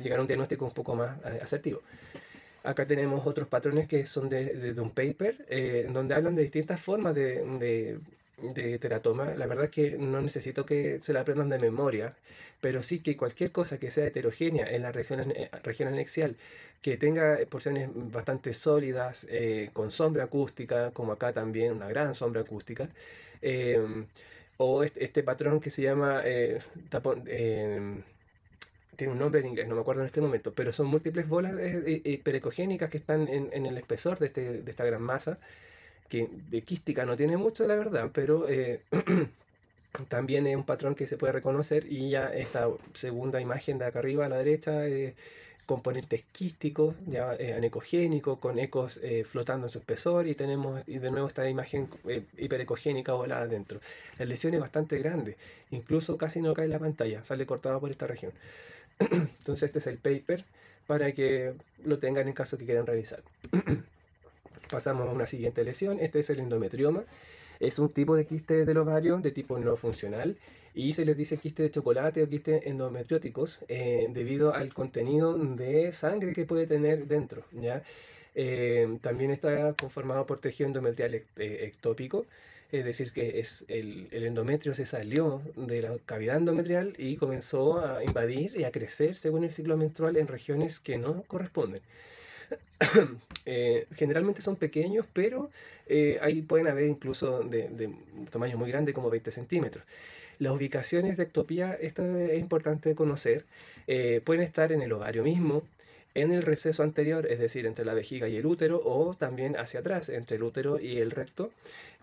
llegar a un diagnóstico un poco más asertivo. Acá tenemos otros patrones que son de un paper, donde hablan de distintas formas de teratoma. La verdad es que no necesito que se la aprendan de memoria, pero sí que cualquier cosa que sea heterogénea en la región anexial, que tenga porciones bastante sólidas, con sombra acústica, como acá también una gran sombra acústica, eh, o este patrón que se llama tapón, tiene un nombre en inglés, no me acuerdo en este momento, pero son múltiples bolas hiperecogénicas que están en el espesor de esta gran masa, que de quística no tiene mucho, la verdad, pero también es un patrón que se puede reconocer. Y ya esta segunda imagen de acá arriba a la derecha, componentes quísticos, ya anecogénicos, con ecos flotando en su espesor, y tenemos de nuevo esta imagen hiperecogénica volada adentro. La lesión es bastante grande, incluso casi no cae en la pantalla, sale cortada por esta región. Entonces este es el paper para que lo tengan en caso que quieran revisar. Pasamos a una siguiente lesión. Este es el endometrioma. Es un tipo de quiste del ovario de tipo no funcional y se les dice quiste de chocolate o quiste endometrióticos debido al contenido de sangre que puede tener dentro, ¿ya? También está conformado por tejido endometrial ectópico, es decir, que el endometrio se salió de la cavidad endometrial y comenzó a invadir y a crecer según el ciclo menstrual en regiones que no corresponden. Generalmente son pequeños, pero ahí pueden haber incluso de un tamaño muy grande, como 20 centímetros. Las ubicaciones de ectopía, esto es importante conocer, pueden estar en el ovario mismo, en el receso anterior, es decir, entre la vejiga y el útero, o también hacia atrás, entre el útero y el recto,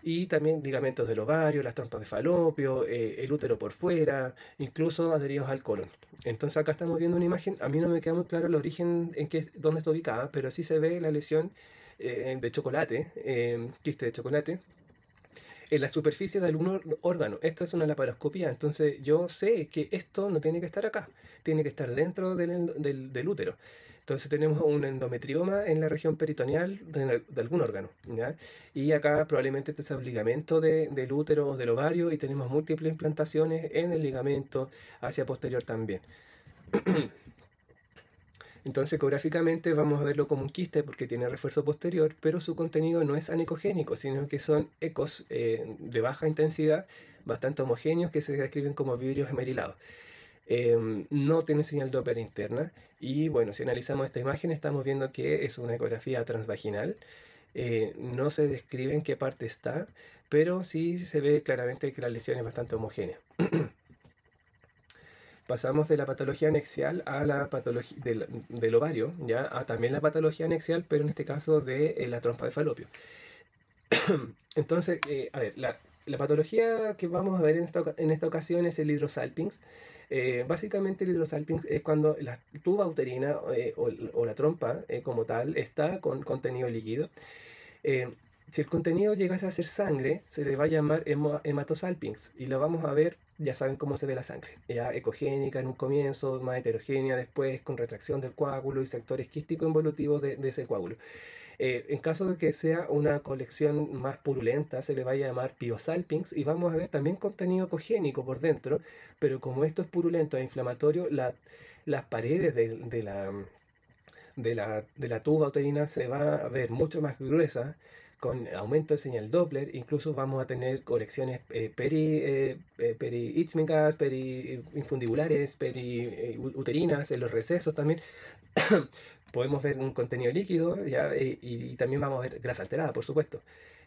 y también ligamentos del ovario, las trompas de falopio, el útero por fuera, incluso adheridos al colon. Entonces acá estamos viendo una imagen. A mí no me queda muy claro el origen dónde está ubicada, pero sí se ve la lesión de chocolate, quiste de chocolate, en la superficie de algún órgano. Esto es una laparoscopía, entonces yo sé que esto no tiene que estar acá, tiene que estar dentro del útero. Entonces tenemos un endometrioma en la región peritoneal de algún órgano, ¿ya? Y acá probablemente este es el ligamento del útero o del ovario, y tenemos múltiples implantaciones en el ligamento hacia posterior también. Entonces, ecográficamente vamos a verlo como un quiste porque tiene refuerzo posterior, pero su contenido no es anecogénico, sino que son ecos de baja intensidad, bastante homogéneos, que se describen como vidrios esmerilados. No tiene señal Doppler interna, y bueno, si analizamos esta imagen estamos viendo que es una ecografía transvaginal. No se describe en qué parte está, pero sí se ve claramente que la lesión es bastante homogénea. Pasamos de la patología anexial a la patología del ovario, ya a también la patología anexial, pero en este caso de la trompa de falopio. Entonces, a ver, la patología que vamos a ver en esta ocasión es el hidrosalpinx. Básicamente el hidrosalpinx es cuando la tuba uterina o la trompa como tal está con contenido líquido. Eh, si el contenido llegase a ser sangre, se le va a llamar hematosalpinx, y lo vamos a ver, ya saben cómo se ve la sangre, ya ecogénica en un comienzo, más heterogénea después, con retracción del coágulo y sectores quísticos involutivos de ese coágulo. En caso de que sea una colección más purulenta, se le va a llamar piosalpinx, y vamos a ver también contenido ecogénico por dentro, pero como esto es purulento e inflamatorio, las paredes de la tuba uterina se va a ver mucho más gruesa, con aumento de señal Doppler, incluso vamos a tener correcciones periítmicas, infundibulares, periuterinas en los recesos también. Podemos ver un contenido líquido, ¿ya? Y también vamos a ver grasa alterada, por supuesto.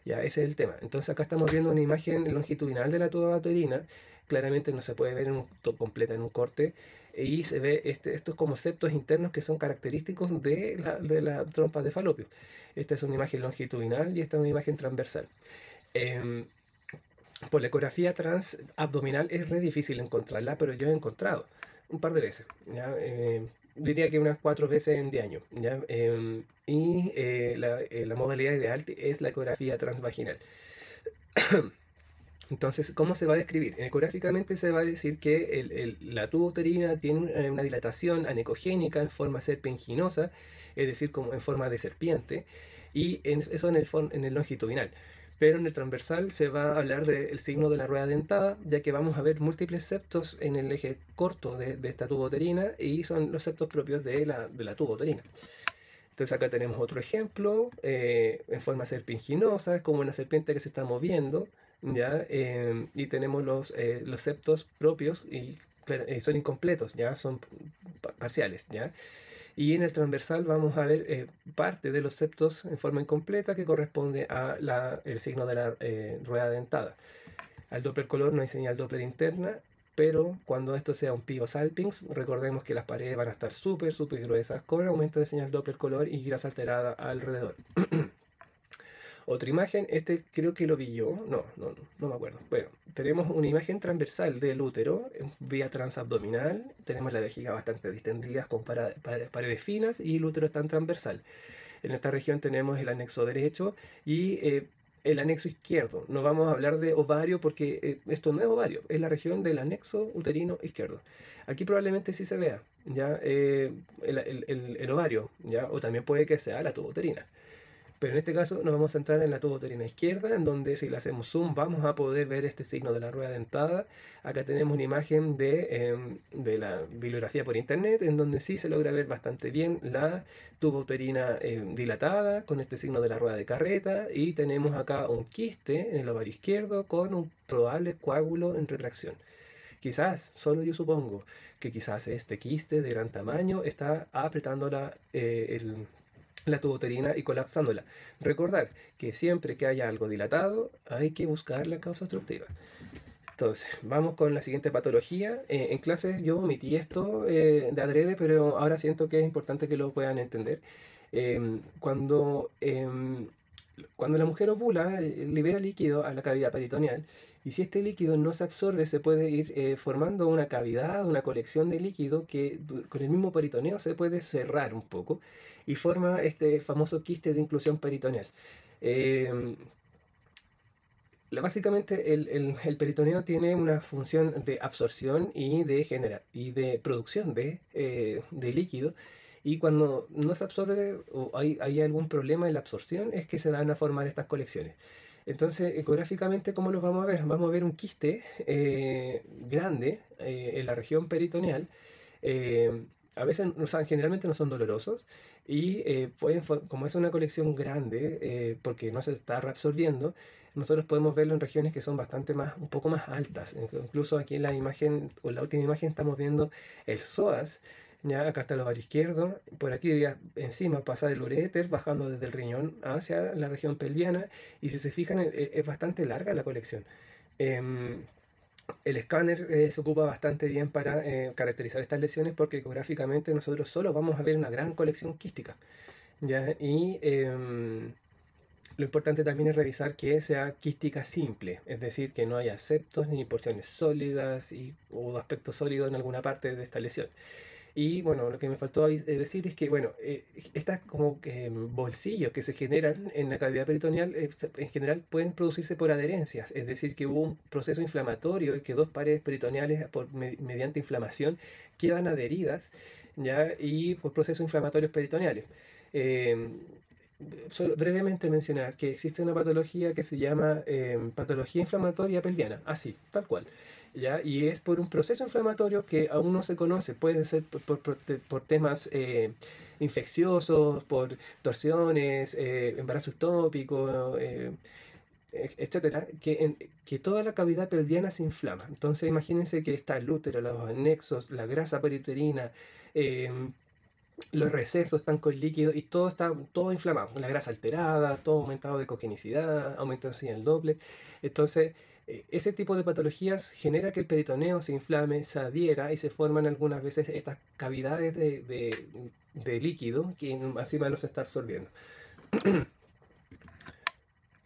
Ya, ese es el tema. Entonces acá estamos viendo una imagen longitudinal de la tuba uterina. Claramente no se puede ver completa en un corte. Y se ve estos como septos internos que son característicos de la trompa de falopio. Esta es una imagen longitudinal y esta es una imagen transversal. Em, por la ecografía transabdominal es re difícil encontrarla, pero yo he encontrado un par de veces. ¿Ya? Diría que unas 4 veces en 10 años. ¿Ya? La modalidad ideal es la ecografía transvaginal. Entonces, ¿cómo se va a describir? Ecográficamente se va a decir que la tuba uterina tiene una dilatación anecogénica en forma serpenginosa, es decir, como en forma de serpiente, y eso en el longitudinal. Pero en el transversal se va a hablar del signo de la rueda dentada, ya que vamos a ver múltiples septos en el eje corto de esta tuba uterina, y son los septos propios de la tuba uterina. Entonces acá tenemos otro ejemplo, en forma serpinginosa, es como una serpiente que se está moviendo, ¿ya? Y tenemos los septos propios y son incompletos, ¿ya? Son parciales, ¿ya? Y en el transversal vamos a ver parte de los septos en forma incompleta que corresponde a el signo de la rueda dentada. Al Doppler color no hay señal Doppler interna, pero cuando esto sea un Pio Salpings, recordemos que las paredes van a estar súper gruesas con aumento de señal Doppler color y grasa alterada alrededor. Otra imagen, este creo que lo vi yo, no me acuerdo. Bueno, tenemos una imagen transversal del útero, vía transabdominal, tenemos la vejiga bastante distendida con paredes finas y el útero tan transversal. En esta región tenemos el anexo derecho y el anexo izquierdo. No vamos a hablar de ovario porque esto no es ovario, es la región del anexo uterino izquierdo. Aquí probablemente sí se vea ya el ovario, ya, o también puede que sea la tuba uterina. Pero en este caso nos vamos a centrar en la tuba uterina izquierda, en donde si le hacemos zoom vamos a poder ver este signo de la rueda dentada. Acá tenemos una imagen de la bibliografía por internet, en donde sí se logra ver bastante bien la tuba uterina dilatada, con este signo de la rueda de carreta, y tenemos acá un quiste en el ovario izquierdo con un probable coágulo en retracción. Quizás, solo yo supongo, que quizás este quiste de gran tamaño está apretando la tuba uterina y colapsándola. Recordar que siempre que haya algo dilatado hay que buscar la causa obstructiva. Entonces, vamos con la siguiente patología. En clases yo omití esto de adrede, pero ahora siento que es importante que lo puedan entender. Cuando la mujer ovula, libera líquido a la cavidad peritoneal, y si este líquido no se absorbe, se puede ir formando una cavidad, una colección de líquido que con el mismo peritoneo se puede cerrar un poco y forma este famoso quiste de inclusión peritoneal. Básicamente el peritoneo tiene una función de absorción y de producción de líquido, y cuando no se absorbe o hay algún problema en la absorción es que se van a formar estas colecciones. Entonces, ecográficamente, ¿cómo los vamos a ver? Vamos a ver un quiste grande en la región peritoneal. eh, a veces, o sea, generalmente no son dolorosos y como es una colección grande, porque no se está reabsorbiendo, nosotros podemos verlo en regiones que son un poco más altas. Incluso aquí en la imagen, o en la última imagen, estamos viendo el psoas. Ya acá está el ovario izquierdo, por aquí debería encima pasar el uréter, bajando desde el riñón hacia la región pelviana, y si se fijan es bastante larga la colección. Em, el escáner se ocupa bastante bien para caracterizar estas lesiones, porque ecográficamente nosotros solo vamos a ver una gran colección quística, ¿ya? Y lo importante también es revisar que sea quística simple, es decir, que no haya septos ni porciones sólidas o aspecto sólido en alguna parte de esta lesión. Y bueno, lo que me faltó ahí decir es que, bueno, estas como que bolsillos que se generan en la cavidad peritoneal en general pueden producirse por adherencias, es decir, que hubo un proceso inflamatorio y que dos paredes peritoneales mediante inflamación quedan adheridas, ¿ya? Y por procesos inflamatorios peritoneales. Eh, solo brevemente mencionar que existe una patología que se llama patología inflamatoria pelviana, así, tal cual, ¿ya? Y es por un proceso inflamatorio que aún no se conoce, puede ser por temas infecciosos, por torsiones, embarazo ectópico, etcétera, que toda la cavidad pelviana se inflama. Entonces imagínense que está el útero, los anexos, la grasa periuterina, em, los recesos están con líquido y todo está todo inflamado, la grasa alterada, todo aumentado de cogenicidad, aumentado así el doble. Entonces, ese tipo de patologías genera que el peritoneo se inflame, se adhiera y se forman algunas veces estas cavidades de líquido que encima no se está absorbiendo.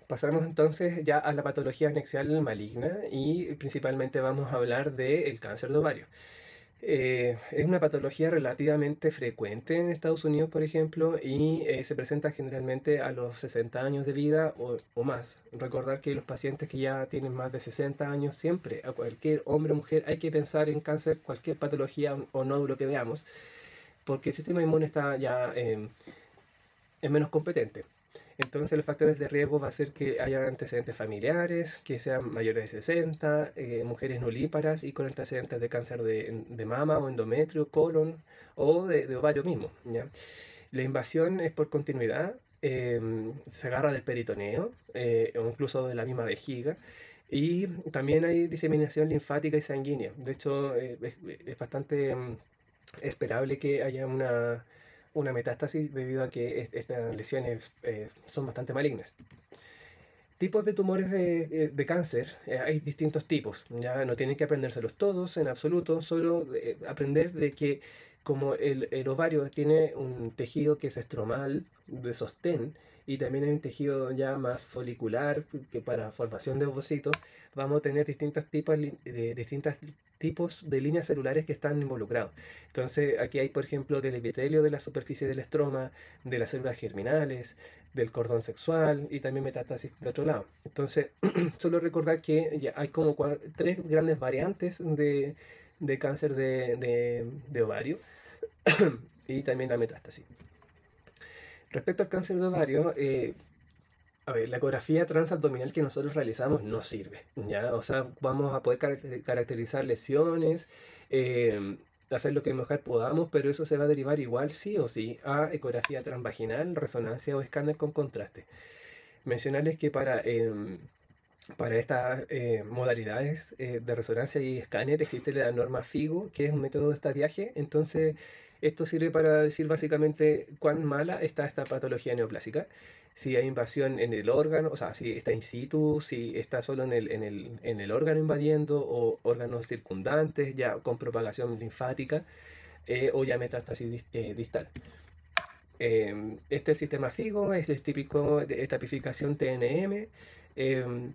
Pasamos entonces ya a la patología anexial maligna y principalmente vamos a hablar del cáncer de ovario. Es una patología relativamente frecuente en Estados Unidos, por ejemplo, y se presenta generalmente a los 60 años de vida o más. Recordar que los pacientes que ya tienen más de 60 años, siempre, a cualquier hombre o mujer, hay que pensar en cáncer, cualquier patología o nódulo que veamos, porque el sistema inmune está ya es menos competente. Entonces los factores de riesgo va a ser que haya antecedentes familiares, que sean mayores de 60, mujeres nulíparas y con antecedentes de cáncer de mama o endometrio, colon o de ovario mismo, ¿ya? La invasión es por continuidad, se agarra del peritoneo o incluso de la misma vejiga. Y también hay diseminación linfática y sanguínea. De hecho, es bastante esperable que haya una metástasis debido a que estas lesiones son bastante malignas. Tipos de tumores de cáncer, hay distintos tipos, ya no tienen que aprendérselos todos en absoluto, solo aprender de que como el ovario tiene un tejido que es estromal, de sostén, y también hay un tejido ya más folicular que para formación de ovocitos, vamos a tener distintos tipos de líneas celulares que están involucrados. Entonces aquí hay, por ejemplo, del epitelio de la superficie del estroma, de las células germinales, del cordón sexual y también metástasis de otro lado. Entonces, solo recordar que ya hay como tres grandes variantes de cáncer de ovario y también la metástasis. Respecto al cáncer de ovario, a ver, la ecografía transabdominal que nosotros realizamos no sirve, ¿ya? O sea, vamos a poder caracterizar lesiones, hacer lo que mejor podamos, pero eso se va a derivar igual sí o sí a ecografía transvaginal, resonancia o escáner con contraste. Mencionarles que para estas modalidades de resonancia y escáner existe la norma FIGO, que es un método de estadiaje. Entonces, esto sirve para decir básicamente cuán mala está esta patología neoplásica. Si hay invasión en el órgano, o sea, si está in situ, si está solo en el órgano invadiendo, o órganos circundantes, ya con propagación linfática, o ya metástasis distal. Este es el sistema FIGO, es el típico de tapificación TNM.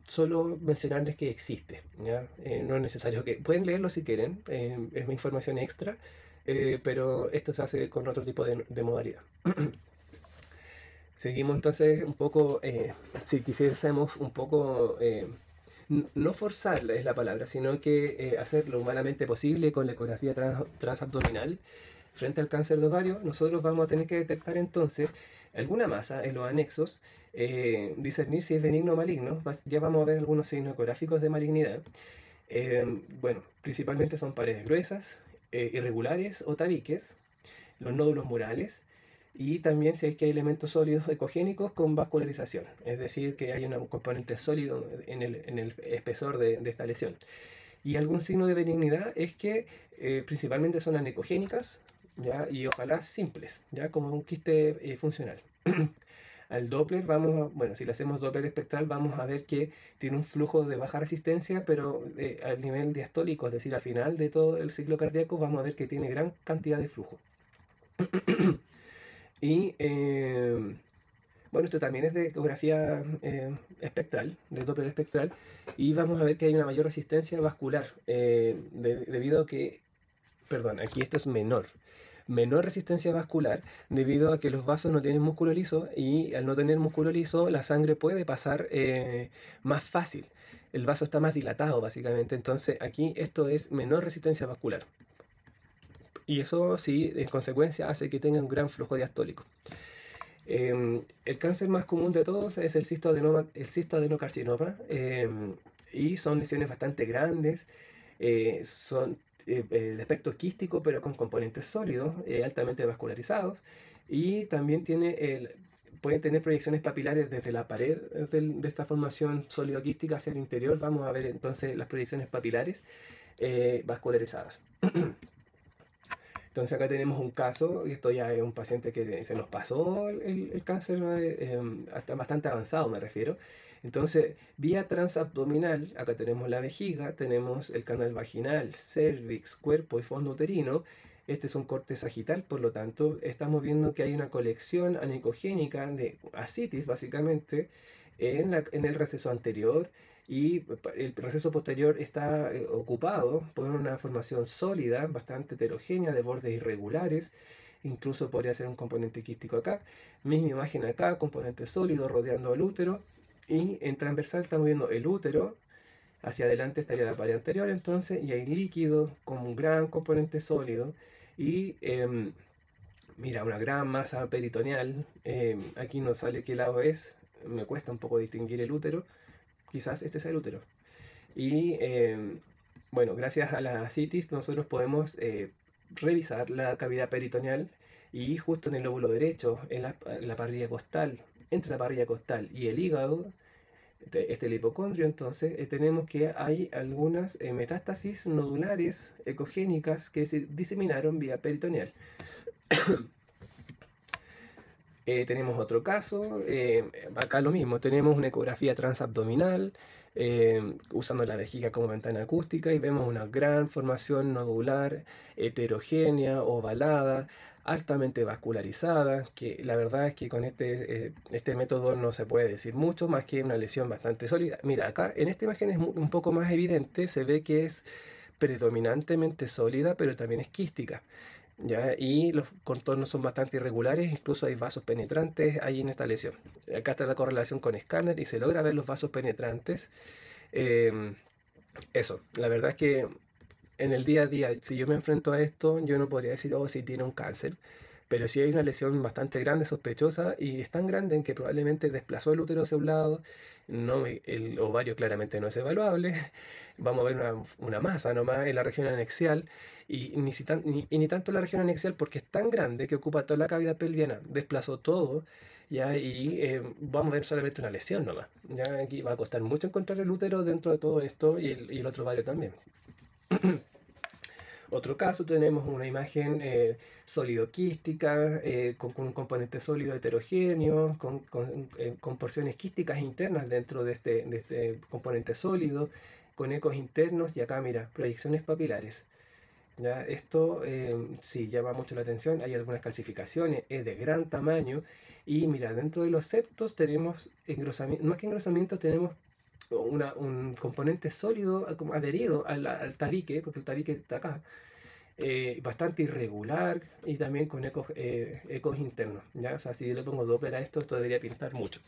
Solo mencionarles que existe, ¿ya? No es necesario que... Pueden leerlo si quieren, es mi información extra, pero esto se hace con otro tipo de modalidad. Seguimos entonces un poco, si quisiésemos un poco, no forzarla es la palabra, sino que hacer lo humanamente posible con la ecografía transabdominal frente al cáncer de ovario. Nosotros vamos a tener que detectar entonces alguna masa en los anexos, discernir si es benigno o maligno. Ya vamos a ver algunos signos ecográficos de malignidad. Bueno, principalmente son paredes gruesas, irregulares o tabiques, los nódulos murales, y también si hay que elementos sólidos ecogénicos con vascularización, es decir, que hay un componente sólido en el espesor de esta lesión. Y algún signo de benignidad es que principalmente son anecogénicas, ¿ya? Y ojalá simples, ya como un quiste funcional. Al Doppler bueno, si le hacemos Doppler espectral vamos a ver que tiene un flujo de baja resistencia, pero al nivel diastólico, es decir, al final de todo el ciclo cardíaco, vamos a ver que tiene gran cantidad de flujo. Y bueno, esto también es de ecografía espectral, de Doppler espectral, y vamos a ver que hay una mayor resistencia vascular debido a que, perdón, aquí esto es menor resistencia vascular debido a que los vasos no tienen músculo liso, y al no tener músculo liso la sangre puede pasar más fácil. El vaso está más dilatado básicamente, entonces aquí esto es menor resistencia vascular. Y eso sí, en consecuencia, hace que tenga un gran flujo diastólico. El cáncer más común de todos es el cistoadenocarcinoma, y son lesiones bastante grandes, son de aspecto quístico pero con componentes sólidos, altamente vascularizados, y también pueden tener proyecciones papilares desde la pared de esta formación sólido-quística hacia el interior. Vamos a ver entonces las proyecciones papilares vascularizadas. Entonces acá tenemos un caso, y esto ya es un paciente que se nos pasó el cáncer, hasta bastante avanzado me refiero. Entonces, vía transabdominal, acá tenemos la vejiga, tenemos el canal vaginal, cervix, cuerpo y fondo uterino. Este es un corte sagital, por lo tanto, estamos viendo que hay una colección anicogénica de ascitis, básicamente, en el receso anterior, y el receso posterior está ocupado por una formación sólida, bastante heterogénea, de bordes irregulares. Incluso podría ser un componente quístico acá. Misma imagen acá, componente sólido rodeando el útero. Y en transversal estamos viendo el útero. Hacia adelante estaría la pared anterior entonces. Y hay líquido con un gran componente sólido. Y mira, una gran masa peritoneal. Aquí no sale qué lado es. Me cuesta un poco distinguir el útero. Quizás este sea el útero. Y bueno, gracias a la citis nosotros podemos revisar la cavidad peritoneal, y justo en el lóbulo derecho, en la parrilla costal, entre la parrilla costal y el hígado, este el hipocondrio, entonces tenemos que hay algunas metástasis nodulares ecogénicas que se diseminaron vía peritoneal. Tenemos otro caso, acá lo mismo, tenemos una ecografía transabdominal, usando la vejiga como ventana acústica, y vemos una gran formación nodular, heterogénea, ovalada, altamente vascularizada, que la verdad es que con este método no se puede decir mucho más que una lesión bastante sólida. Mira, acá en esta imagen es un poco más evidente, se ve que es predominantemente sólida, pero también es quística. ¿Ya? Y los contornos son bastante irregulares, incluso hay vasos penetrantes ahí en esta lesión. Acá está la correlación con escáner y se logra ver los vasos penetrantes. Em, Eso, la verdad es que en el día a día, si yo me enfrento a esto, yo no podría decir, oh, si tiene un cáncer, pero sí hay una lesión bastante grande, sospechosa, y es tan grande en que probablemente desplazó el útero hacia un lado. No, el ovario claramente no es evaluable. Vamos a ver una masa nomás en la región anexial, y ni tanto la región anexial porque es tan grande que ocupa toda la cavidad pelviana, desplazó todo, ya, y vamos a ver solamente una lesión nomás. Ya aquí va a costar mucho encontrar el útero dentro de todo esto, y el otro ovario también. Otro caso, tenemos una imagen sólido-quística, con un componente sólido heterogéneo, con porciones quísticas internas dentro de este componente sólido, con ecos internos, y acá mira, proyecciones papilares. ¿Ya? Esto sí llama mucho la atención, hay algunas calcificaciones, es de gran tamaño, y mira, dentro de los septos tenemos engrosamiento, más que engrosamiento tenemos un componente sólido como adherido al tabique, porque el tabique está acá, bastante irregular, y también con ecos internos, ¿ya? O sea, si yo le pongo Doppler a esto debería pintar mucho.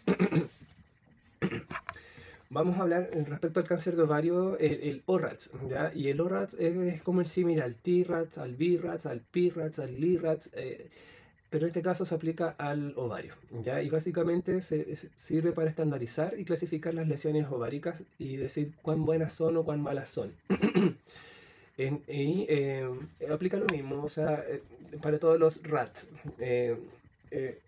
Vamos a hablar respecto al cáncer de ovario, el ORATS, ¿ya? Y el ORATS es como el similar al TRATS, al BRATS, al PRATS, al LIRATS, pero en este caso se aplica al ovario, ¿ya? Y básicamente sirve para estandarizar y clasificar las lesiones ováricas y decir cuán buenas son o cuán malas son. Y aplica lo mismo, o sea, para todos los RATs.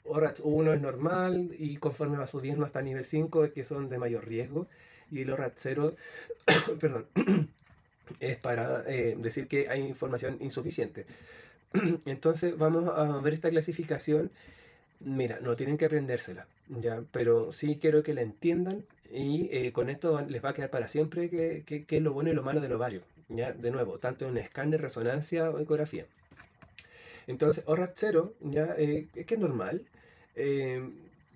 ORATS 1 es normal, y conforme va subiendo hasta nivel 5 es que son de mayor riesgo, y el ORAT 0 perdón, es para decir que hay información insuficiente. Entonces vamos a ver esta clasificación. Mira, no tienen que aprendérsela, ¿ya? Pero sí quiero que la entiendan, y con esto les va a quedar para siempre qué es lo bueno y lo malo del ovario, ¿ya? De nuevo, tanto en escáner, resonancia o ecografía. Entonces, ORAT 0, ¿ya? Es que es normal. Eh,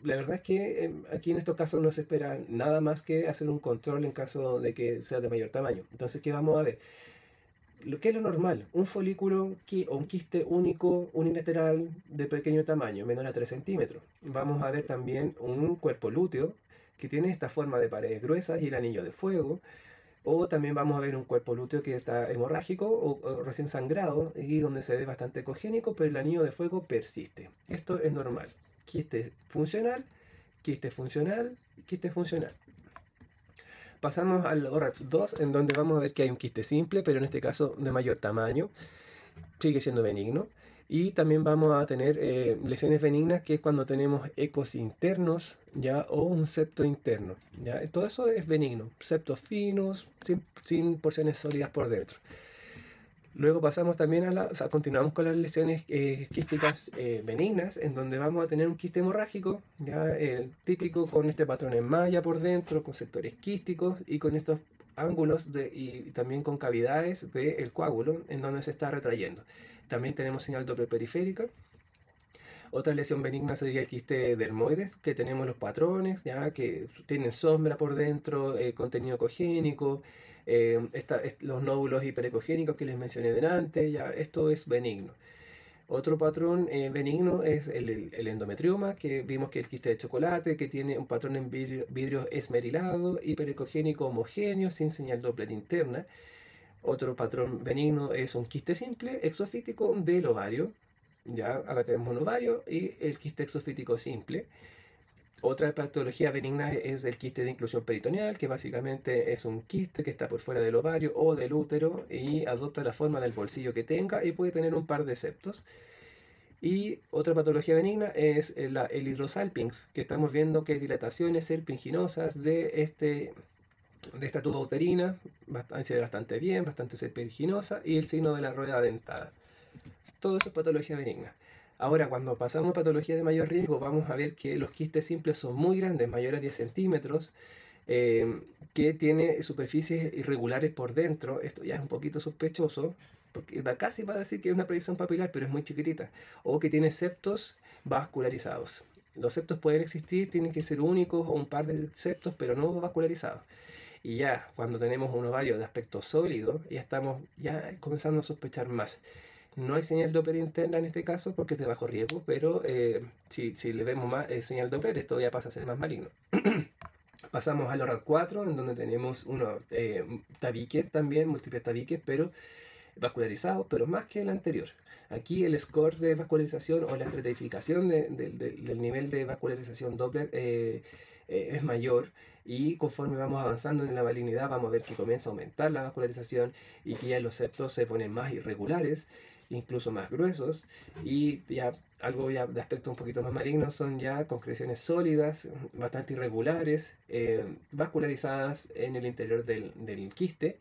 la verdad es que aquí en estos casos no se espera nada más que hacer un control en caso de que sea de mayor tamaño. Entonces, ¿qué vamos a ver? ¿Qué es lo normal? Un folículo o un quiste único, unilateral, de pequeño tamaño, menor a 3 centímetros. Vamos a ver también un cuerpo lúteo que tiene esta forma de paredes gruesas y el anillo de fuego. O también vamos a ver un cuerpo lúteo que está hemorrágico o recién sangrado, y donde se ve bastante ecogénico, pero el anillo de fuego persiste. Esto es normal. quiste funcional, quiste funcional, quiste funcional. Pasamos al ORATS 2, en donde vamos a ver que hay un quiste simple, pero en este caso de mayor tamaño, sigue siendo benigno. Y también vamos a tener lesiones benignas, que es cuando tenemos ecos internos, ¿ya? O un septo interno, ¿ya? Todo eso es benigno, septos finos, sin porciones sólidas por dentro. Luego pasamos también continuamos con las lesiones quísticas benignas, en donde vamos a tener un quiste hemorrágico, ya típico, con este patrón en malla por dentro, con sectores quísticos y con estos ángulos y también con cavidades del coágulo en donde se está retrayendo. También tenemos señal Doppler periférica. Otra lesión benigna sería el quiste dermoides, que tenemos los patrones, ya que tienen sombra por dentro, contenido ecogénico, los nódulos hiperecogénicos que les mencioné delante, ya esto es benigno. Otro patrón benigno es el endometrioma, que vimos que el quiste de chocolate, que tiene un patrón en vidrio esmerilado, hiperecogénico homogéneo, sin señal Doppler interna. Otro patrón benigno es un quiste simple exofítico del ovario. Ya, acá tenemos un ovario y el quiste exofítico simple. Otra patología benigna es el quiste de inclusión peritoneal, que básicamente es un quiste que está por fuera del ovario o del útero y adopta la forma del bolsillo que tenga y puede tener un par de septos. Y otra patología benigna es el hidrosalpinx, que estamos viendo que dilataciones serpiginosas de esta tuba uterina, bastante bien, bastante serpiginosa, y el signo de la rueda dentada. Todo eso es patología benigna. Ahora, cuando pasamos a patología de mayor riesgo, vamos a ver que los quistes simples son muy grandes, mayores a 10 centímetros, que tiene superficies irregulares por dentro. Esto ya es un poquito sospechoso, porque da casi va a decir que es una proyección papilar, pero es muy chiquitita. O que tiene septos vascularizados. Los septos pueden existir, tienen que ser únicos o un par de septos, pero no vascularizados. Y ya cuando tenemos un ovario de aspecto sólido, ya estamos ya comenzando a sospechar más. No hay señal Doppler interna en este caso porque es de bajo riesgo, pero si le vemos más señal Doppler, esto ya pasa a ser más maligno. Pasamos al ORAD 4, en donde tenemos unos tabiques también, múltiples tabiques, pero vascularizados, pero más que el anterior. Aquí el score de vascularización o la estratificación del nivel de vascularización Doppler es mayor, y conforme vamos avanzando en la malignidad vamos a ver que comienza a aumentar la vascularización y que ya los septos se ponen más irregulares, incluso más gruesos, y ya algo ya de aspecto un poquito más maligno son ya concreciones sólidas, bastante irregulares, vascularizadas en el interior del quiste.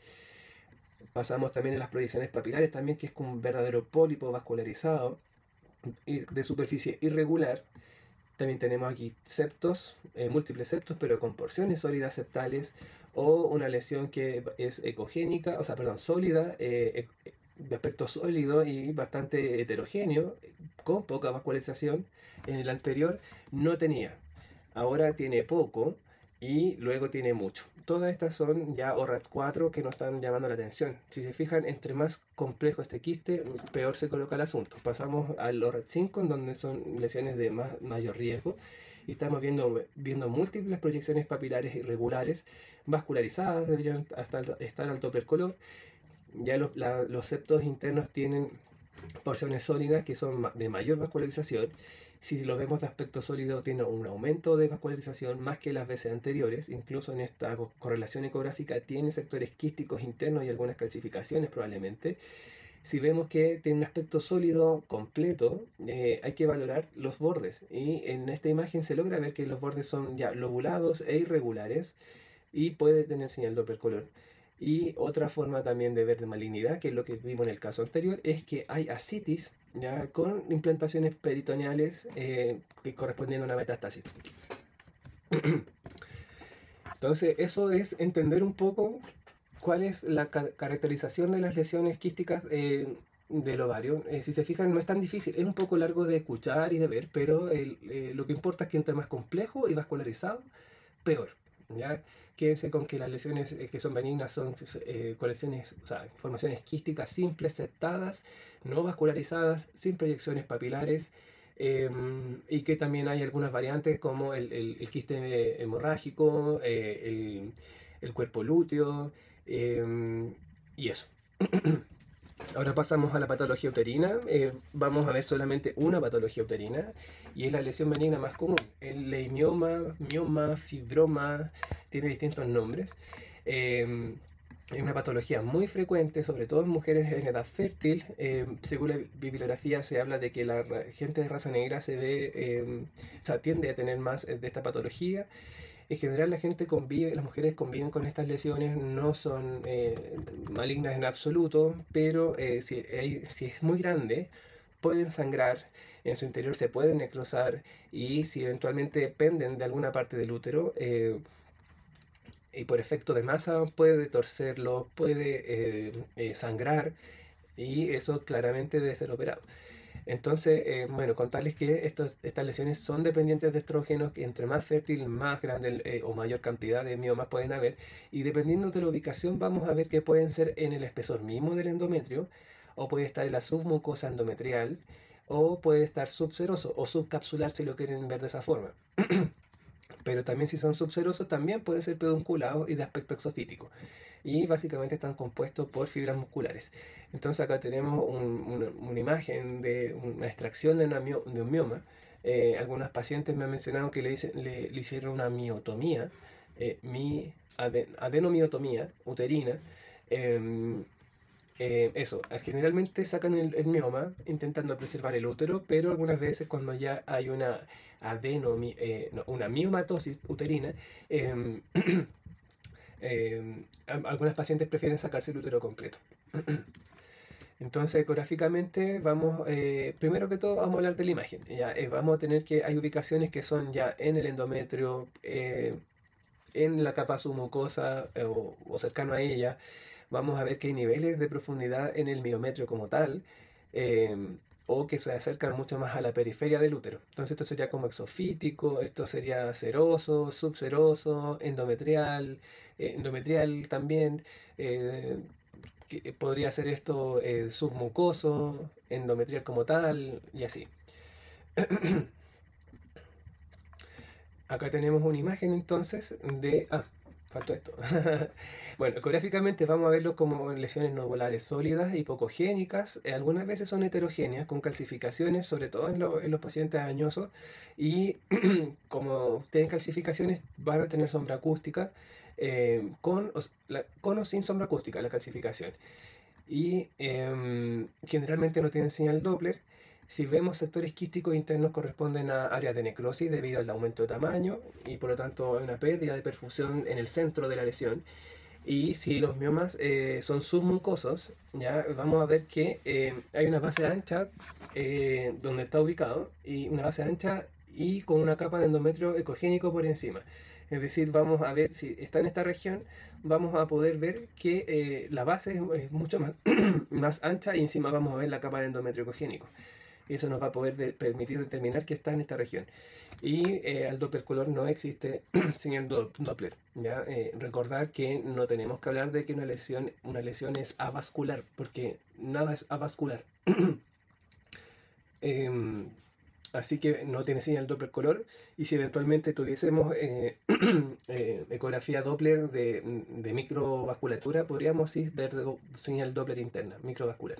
Pasamos también a las proyecciones papilares también, que es como un verdadero pólipo vascularizado y de superficie irregular. También tenemos aquí septos, múltiples septos, pero con porciones sólidas septales, o una lesión que es ecogénica, o sea, perdón, sólida, de aspecto sólido y bastante heterogéneo, con poca vascularización. En el anterior no tenía, ahora tiene poco y luego tiene mucho. Todas estas son ya ORAT 4 que nos están llamando la atención. Si se fijan, entre más complejo este quiste, peor se coloca el asunto. Pasamos al ORAT 5, en donde son lesiones de mayor riesgo. Y estamos viendo múltiples proyecciones papilares irregulares, vascularizadas, deberían estar al Doppler color. Ya los septos internos tienen porciones sólidas que son de mayor vascularización. Si lo vemos de aspecto sólido, tiene un aumento de vascularización más que las veces anteriores. Incluso en esta correlación ecográfica tiene sectores quísticos internos y algunas calcificaciones probablemente. Si vemos que tiene un aspecto sólido completo, hay que valorar los bordes. Y en esta imagen se logra ver que los bordes son ya lobulados e irregulares y puede tener señal Doppler color. Y otra forma también de ver de malignidad, que es lo que vimos en el caso anterior, es que hay ascitis, ya con implantaciones peritoneales que corresponden a una metástasis. Entonces, eso es entender un poco cuál es la caracterización de las lesiones quísticas del ovario. Si se fijan, no es tan difícil, es un poco largo de escuchar y de ver, pero lo que importa es que entre más complejo y vascularizado, peor. ¿Ya? Quédense con que las lesiones que son benignas son colecciones, o sea, formaciones quísticas simples, septadas, no vascularizadas, sin proyecciones papilares, y que también hay algunas variantes como el quiste hemorrágico, el cuerpo lúteo, y eso. Ahora pasamos a la patología uterina. Vamos a ver solamente una patología uterina y es la lesión benigna más común. El leimioma, mioma, fibroma, tiene distintos nombres. Es una patología muy frecuente, sobre todo en mujeres en edad fértil. Según la bibliografía se habla de que la gente de raza negra se ve, o sea, tiende a tener más de esta patología. En general la gente convive, las mujeres conviven con estas lesiones, no son malignas en absoluto, pero si es muy grande, pueden sangrar, en su interior se pueden necrosar y si eventualmente penden de alguna parte del útero, y por efecto de masa puede torcerlo, puede sangrar y eso claramente debe ser operado. Entonces, bueno, contarles que estas lesiones son dependientes de estrógenos, que entre más fértil, más grande o mayor cantidad de miomas pueden haber, y dependiendo de la ubicación vamos a ver que pueden ser en el espesor mismo del endometrio, o puede estar en la submucosa endometrial, o puede estar subseroso o subcapsular si lo quieren ver de esa forma. Pero también si son subserosos también pueden ser pedunculados y de aspecto exofítico. Y básicamente están compuestos por fibras musculares. Entonces acá tenemos una imagen de una extracción de un mioma. Algunas pacientes me han mencionado que le hicieron una miotomía, adenomiotomía uterina. Eso, generalmente sacan el mioma intentando preservar el útero, pero algunas veces cuando ya hay no, una miomatosis uterina, em, algunas pacientes prefieren sacarse el útero completo. Entonces, ecográficamente, primero que todo, vamos a hablar de la imagen. Ya, vamos a tener que hay ubicaciones que son ya en el endometrio, en la capa submucosa o cercano a ella. Vamos a ver que hay niveles de profundidad en el miometrio como tal, eh, o que se acercan mucho más a la periferia del útero. Entonces esto sería como exofítico, esto sería seroso, subseroso, endometrial también. eh, Podría ser esto submucoso, endometrial como tal, y así. Acá tenemos una imagen entonces de... Ah, faltó esto. Bueno, ecográficamente vamos a verlo como lesiones nodulares sólidas, hipocogénicas, algunas veces son heterogéneas, con calcificaciones, sobre todo en los pacientes añosos, y como tienen calcificaciones van a tener sombra acústica, con o sin sombra acústica la calcificación. Y generalmente no tienen señal Doppler. Si vemos sectores quísticos internos corresponden a áreas de necrosis debido al aumento de tamaño y por lo tanto hay una pérdida de perfusión en el centro de la lesión. Y si los miomas son submucosos, ya vamos a ver que hay una base ancha donde está ubicado y una base ancha y con una capa de endometrio ecogénico por encima. Es decir, vamos a ver si está en esta región, vamos a poder ver que la base es mucho más, más ancha y encima vamos a ver la capa de endometrio ecogénico. Eso nos va a poder permitir determinar que está en esta región. Y al Doppler color no existe señal Doppler. ¿Ya? Recordar que no tenemos que hablar de que una lesión es avascular, porque nada es avascular. Em, Así que no tiene señal Doppler color. Y si eventualmente tuviésemos ecografía Doppler de microvasculatura, podríamos sí ver señal Doppler interna, microvascular.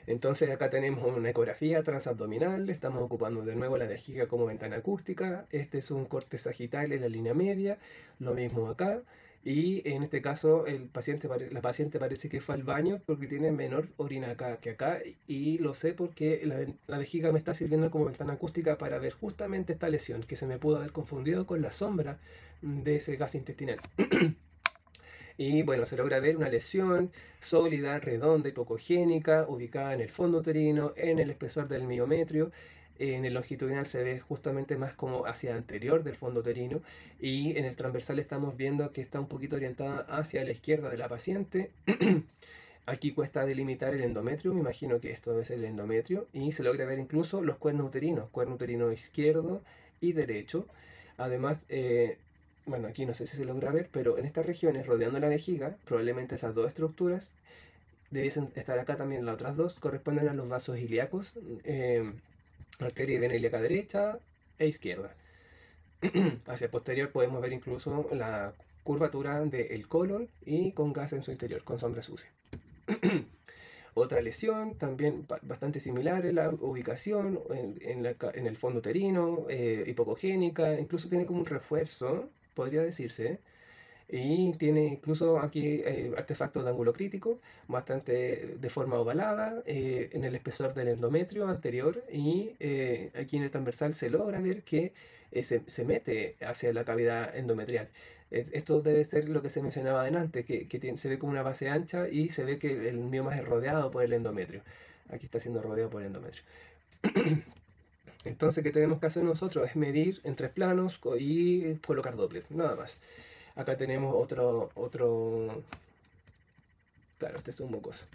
Entonces acá tenemos una ecografía transabdominal, estamos ocupando de nuevo la vejiga como ventana acústica, este es un corte sagital en la línea media, lo mismo acá, y en este caso la paciente parece que fue al baño porque tiene menor orina acá que acá, y lo sé porque la vejiga me está sirviendo como ventana acústica para ver justamente esta lesión, que se me pudo haber confundido con la sombra de ese gas intestinal. Y bueno, se logra ver una lesión sólida, redonda, hipocogénica, ubicada en el fondo uterino, en el espesor del miometrio. En el longitudinal se ve justamente más como hacia anterior del fondo uterino y en el transversal estamos viendo que está un poquito orientada hacia la izquierda de la paciente. Aquí cuesta delimitar el endometrio, me imagino que esto debe ser el endometrio, y se logra ver incluso los cuerno uterino izquierdo y derecho. Además, bueno, aquí no sé si se logra ver, pero en estas regiones rodeando la vejiga, probablemente esas dos estructuras debiesen estar acá también. Las otras dos corresponden a los vasos ilíacos, arteria y vena ilíaca derecha e izquierda. Hacia posterior podemos ver incluso la curvatura del colon y con gas en su interior, con sombra sucia. Otra lesión, también bastante similar en la ubicación, en el fondo uterino, hipocogénica, incluso tiene como un refuerzo, podría decirse, y tiene incluso aquí artefactos de ángulo crítico, bastante de forma ovalada, en el espesor del endometrio anterior y aquí en el transversal se logra ver que se mete hacia la cavidad endometrial. Esto debe ser lo que se mencionaba adelante, que se ve como una base ancha y se ve que el mioma es rodeado por el endometrio. Aquí está siendo rodeado por el endometrio. Entonces, ¿qué tenemos que hacer nosotros? Es medir en 3 planos y colocar Doppler, nada más. Acá tenemos claro, este es un mucoso.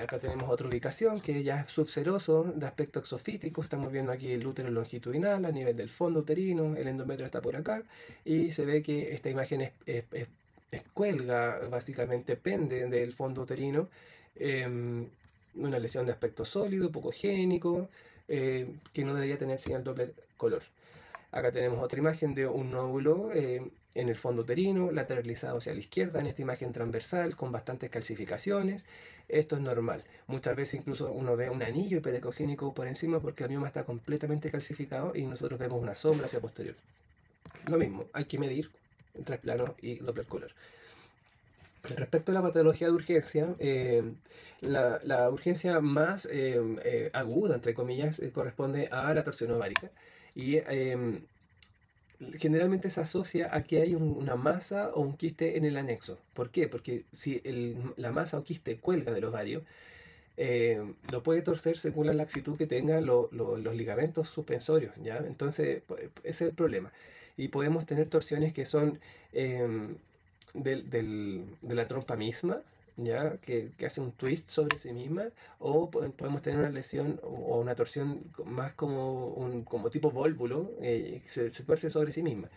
Acá tenemos otra ubicación que ya es subseroso de aspecto exofítico. Estamos viendo aquí el útero longitudinal a nivel del fondo uterino, el endometrio está por acá y se ve que esta imagen cuelga, básicamente pende del fondo uterino. Una lesión de aspecto sólido, hipocogénico, que no debería tener señal Doppler color. Acá tenemos otra imagen de un nódulo en el fondo uterino, lateralizado hacia la izquierda, en esta imagen transversal, con bastantes calcificaciones. Esto es normal. Muchas veces incluso uno ve un anillo hiperecogénico por encima porque el mioma está completamente calcificado y nosotros vemos una sombra hacia posterior. Lo mismo, hay que medir en 3 planos y Doppler color. Respecto a la patología de urgencia, la urgencia más aguda, entre comillas, corresponde a la torsión ovárica. Y generalmente se asocia a que hay una masa o un quiste en el anexo. ¿Por qué? Porque si la masa o quiste cuelga del ovario, lo puede torcer según la laxitud que tengan los ligamentos suspensorios, ¿ya? Entonces, ese es el problema. Y podemos tener torsiones que son de la trompa misma, ¿ya? Que hace un twist sobre sí misma, o podemos tener una lesión o una torsión más como tipo vólvulo, que se tuerce sobre sí misma.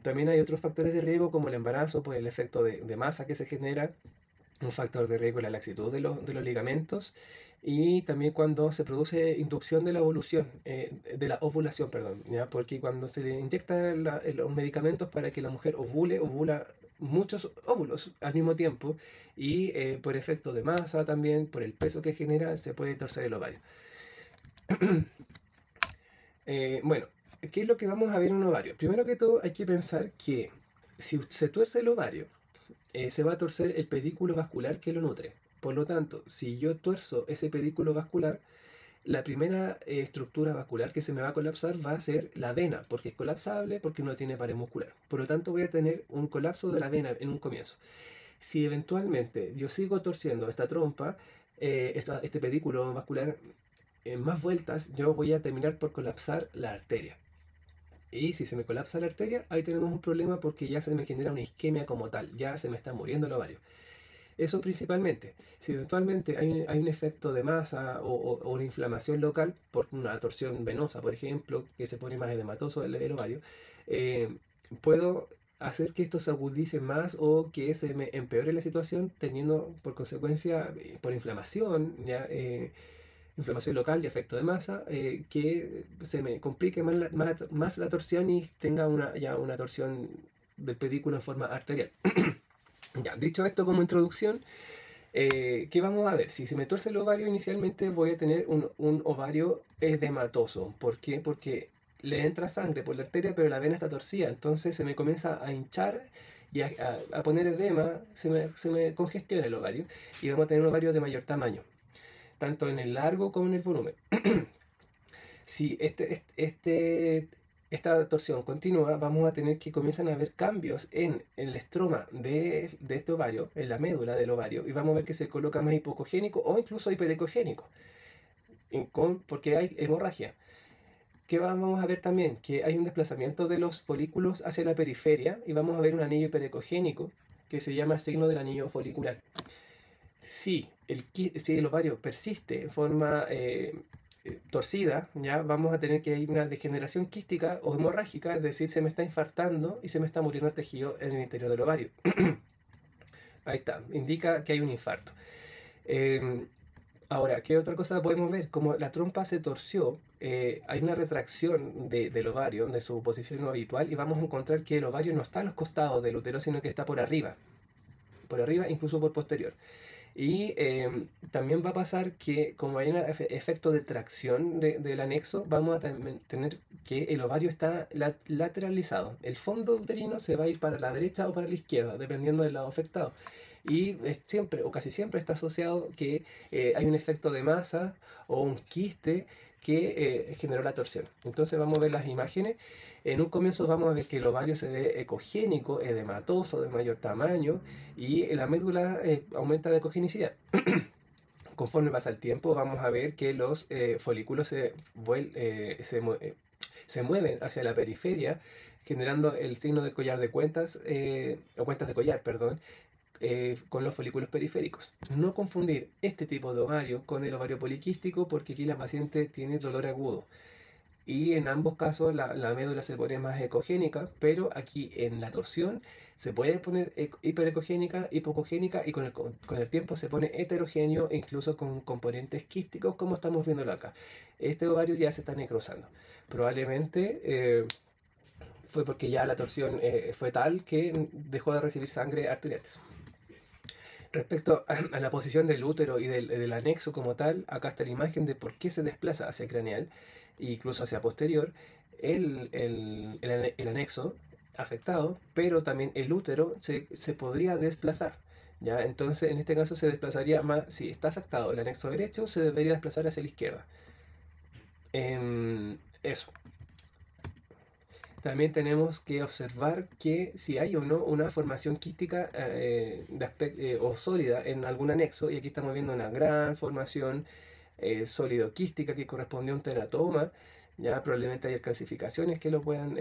También hay otros factores de riesgo como el embarazo, pues el efecto de masa que se genera, un factor de riesgo la laxitud de los ligamentos y también cuando se produce inducción de la ovulación, perdón, ¿ya? Porque cuando se le inyecta los medicamentos para que la mujer ovula muchos óvulos al mismo tiempo y por efecto de masa también, por el peso que genera, se puede torcer el ovario. Bueno, ¿qué es lo que vamos a ver en un ovario? Primero que todo hay que pensar que si se tuerce el ovario, se va a torcer el pedículo vascular que lo nutre. Por lo tanto, si yo tuerzo ese pedículo vascular, la primera estructura vascular que se me va a colapsar va a ser la vena, porque es colapsable, porque no tiene pared muscular. Por lo tanto, voy a tener un colapso de la vena en un comienzo. Si eventualmente yo sigo torciendo esta trompa, este pedículo vascular, en más vueltas, yo voy a terminar por colapsar la arteria. Y si se me colapsa la arteria, ahí tenemos un problema porque ya se me genera una isquemia como tal, ya se me está muriendo el ovario. Eso principalmente. Si eventualmente hay un efecto de masa o una inflamación local por una torsión venosa, por ejemplo, que se pone más edematoso el ovario, puedo hacer que esto se agudice más o que se me empeore la situación, teniendo por consecuencia, por inflamación, ya, inflamación local y efecto de masa, que se me complique más la torsión y tenga ya una torsión del pedículo en forma arterial. Ya, dicho esto como introducción, ¿qué vamos a ver? Si se me tuerce el ovario, inicialmente voy a tener un ovario edematoso. ¿Por qué? Porque le entra sangre por la arteria, pero la vena está torcida. Entonces se me comienza a hinchar y a poner edema, se me congestiona el ovario y vamos a tener un ovario de mayor tamaño, tanto en el largo como en el volumen. Si esta torsión continúa, vamos a tener que comienzan a haber cambios en el estroma de este ovario, en la médula del ovario, y vamos a ver que se coloca más hipocogénico o incluso hiperecogénico, porque hay hemorragia. ¿Qué vamos a ver también? Que hay un desplazamiento de los folículos hacia la periferia y vamos a ver un anillo hiperecogénico que se llama signo del anillo folicular. Si el ovario persiste en forma torcida, ya vamos a tener que hay una degeneración quística o hemorrágica, es decir, se me está infartando y se me está muriendo el tejido en el interior del ovario. Ahí está, indica que hay un infarto. Ahora, ¿qué otra cosa podemos ver? Como la trompa se torció, hay una retracción del ovario, de su posición habitual, y vamos a encontrar que el ovario no está a los costados del útero, sino que está por arriba, por arriba, incluso por posterior. Y también va a pasar que como hay un efecto de tracción del anexo, vamos a tener que el ovario está lateralizado. El fondo uterino se va a ir para la derecha o para la izquierda, dependiendo del lado afectado. Y siempre o casi siempre está asociado que hay un efecto de masa o un quiste que generó la torsión. Entonces vamos a ver las imágenes. En un comienzo vamos a ver que el ovario se ve ecogénico, edematoso, de mayor tamaño, y la médula aumenta de ecogenicidad. Conforme pasa el tiempo, vamos a ver que los folículos se mueven hacia la periferia, generando el signo del collar de cuentas, o cuentas de collar, perdón, con los folículos periféricos. No confundir este tipo de ovario con el ovario poliquístico, porque aquí la paciente tiene dolor agudo. Y en ambos casos la médula se pone más ecogénica, pero aquí en la torsión se puede poner hiperecogénica, hipocogénica, y con el tiempo se pone heterogéneo, incluso con componentes quísticos, como estamos viéndolo acá. Este ovario ya se está necrosando. Probablemente fue porque ya la torsión fue tal que dejó de recibir sangre arterial. Respecto a la posición del útero y del anexo como tal, acá está la imagen de por qué se desplaza hacia craneal e incluso hacia posterior el anexo afectado, pero también el útero se podría desplazar. ¿Ya? Entonces, en este caso se desplazaría más, si está afectado el anexo derecho, se debería desplazar hacia la izquierda. Eso. También tenemos que observar que si hay o no una formación quística o sólida en algún anexo, y aquí estamos viendo una gran formación sólido-quística que corresponde a un teratoma. Ya probablemente hay calcificaciones que lo puedan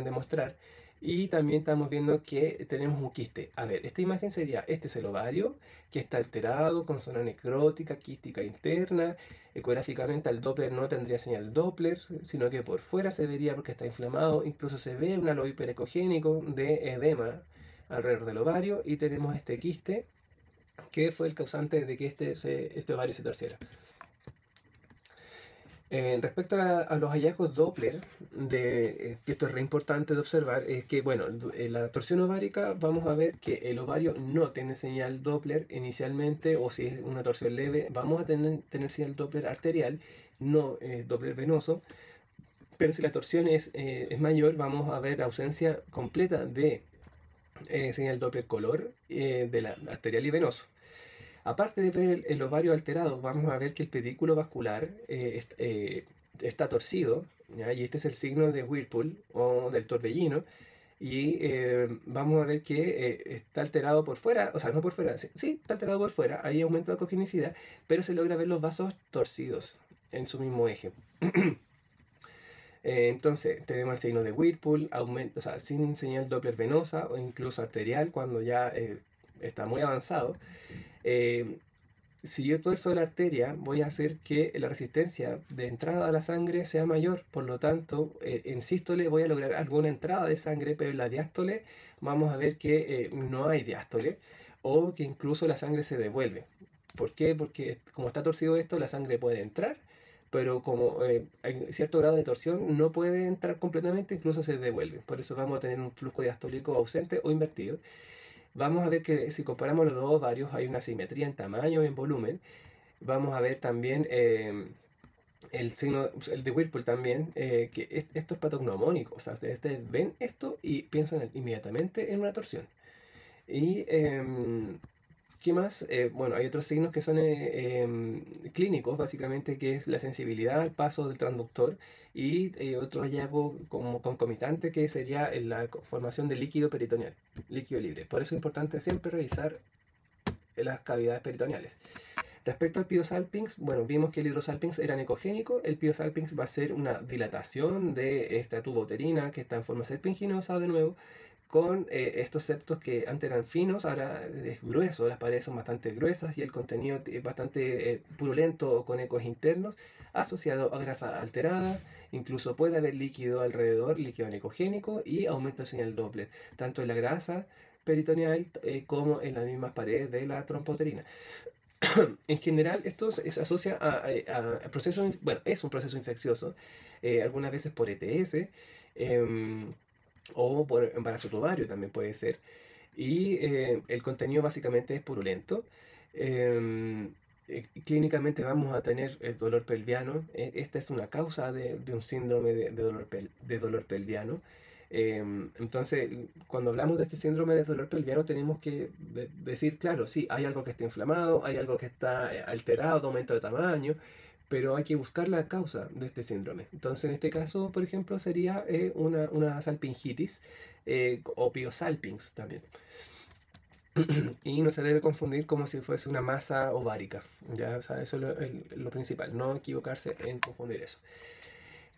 demostrar. Y también estamos viendo que tenemos un quiste. A ver, esta imagen sería, este es el ovario, que está alterado con zona necrótica, quística interna. Ecográficamente al Doppler no tendría señal Doppler, sino que por fuera se vería porque está inflamado. Incluso se ve un halo hiperecogénico de edema alrededor del ovario, y tenemos este quiste que fue el causante de que este ovario se torciera. Respecto a los hallazgos Doppler, que esto es re importante de observar, es que, bueno, en la torsión ovárica vamos a ver que el ovario no tiene señal Doppler inicialmente, o si es una torsión leve, vamos a tener señal Doppler arterial, no Doppler venoso. Pero si la torsión es mayor, vamos a ver ausencia completa de señal Doppler color de la arterial y venoso. Aparte de ver el ovario alterado, vamos a ver que el pedículo vascular está torcido, ¿ya? Y este es el signo de Whirlpool o del torbellino. Y vamos a ver que está alterado por fuera, o sea, no por fuera, sí, está alterado por fuera, hay aumento de cogenicidad, pero se logra ver los vasos torcidos en su mismo eje. Entonces, tenemos el signo de Whirlpool, aumento, o sea, sin señal Doppler venosa o incluso arterial cuando ya está muy avanzado. Si yo tuerzo la arteria, voy a hacer que la resistencia de entrada a la sangre sea mayor. Por lo tanto, en sístole voy a lograr alguna entrada de sangre, pero en la diástole vamos a ver que no hay diástole, o que incluso la sangre se devuelve. ¿Por qué? Porque como está torcido esto, la sangre puede entrar, pero como hay cierto grado de torsión, no puede entrar completamente, incluso se devuelve. Por eso vamos a tener un flujo diastólico ausente o invertido. Vamos a ver que si comparamos los dos ovarios hay una simetría en tamaño y en volumen. Vamos a ver también el signo, el de Whirlpool también, que esto es patognomónico. O sea, ustedes ven esto y piensan inmediatamente en una torsión. Y ¿qué más? Bueno, hay otros signos que son clínicos, básicamente, que es la sensibilidad al paso del transductor, y otro hallazgo como concomitante que sería la formación de líquido peritoneal, líquido libre. Por eso es importante siempre revisar las cavidades peritoneales. Respecto al piosalpinx, bueno, vimos que el hidrosalpinx era ecogénico. El piosalpinx va a ser una dilatación de esta tuba uterina que está en forma serpinginosa de nuevo, con estos septos que antes eran finos, ahora es grueso, las paredes son bastante gruesas y el contenido es bastante purulento o con ecos internos, asociado a grasa alterada. Incluso puede haber líquido alrededor, líquido anecogénico, y aumento de señal Doppler, tanto en la grasa peritoneal como en las mismas paredes de la trompa uterina. En general, esto se asocia a procesos, bueno, es un proceso infeccioso, algunas veces por ETS, o por embarazo tubario también puede ser. Y el contenido básicamente es purulento. Em, Clínicamente vamos a tener el dolor pelviano. Esta es una causa de un síndrome de dolor pelviano. Entonces, cuando hablamos de este síndrome de dolor pelviano, tenemos que decir, claro, sí, hay algo que está inflamado, hay algo que está alterado, aumento de tamaño, pero hay que buscar la causa de este síndrome. Entonces, en este caso, por ejemplo, sería una salpingitis o piosalpings también. Y no se debe confundir como si fuese una masa ovárica. ¿Ya? O sea, eso es lo principal, no equivocarse en confundir eso.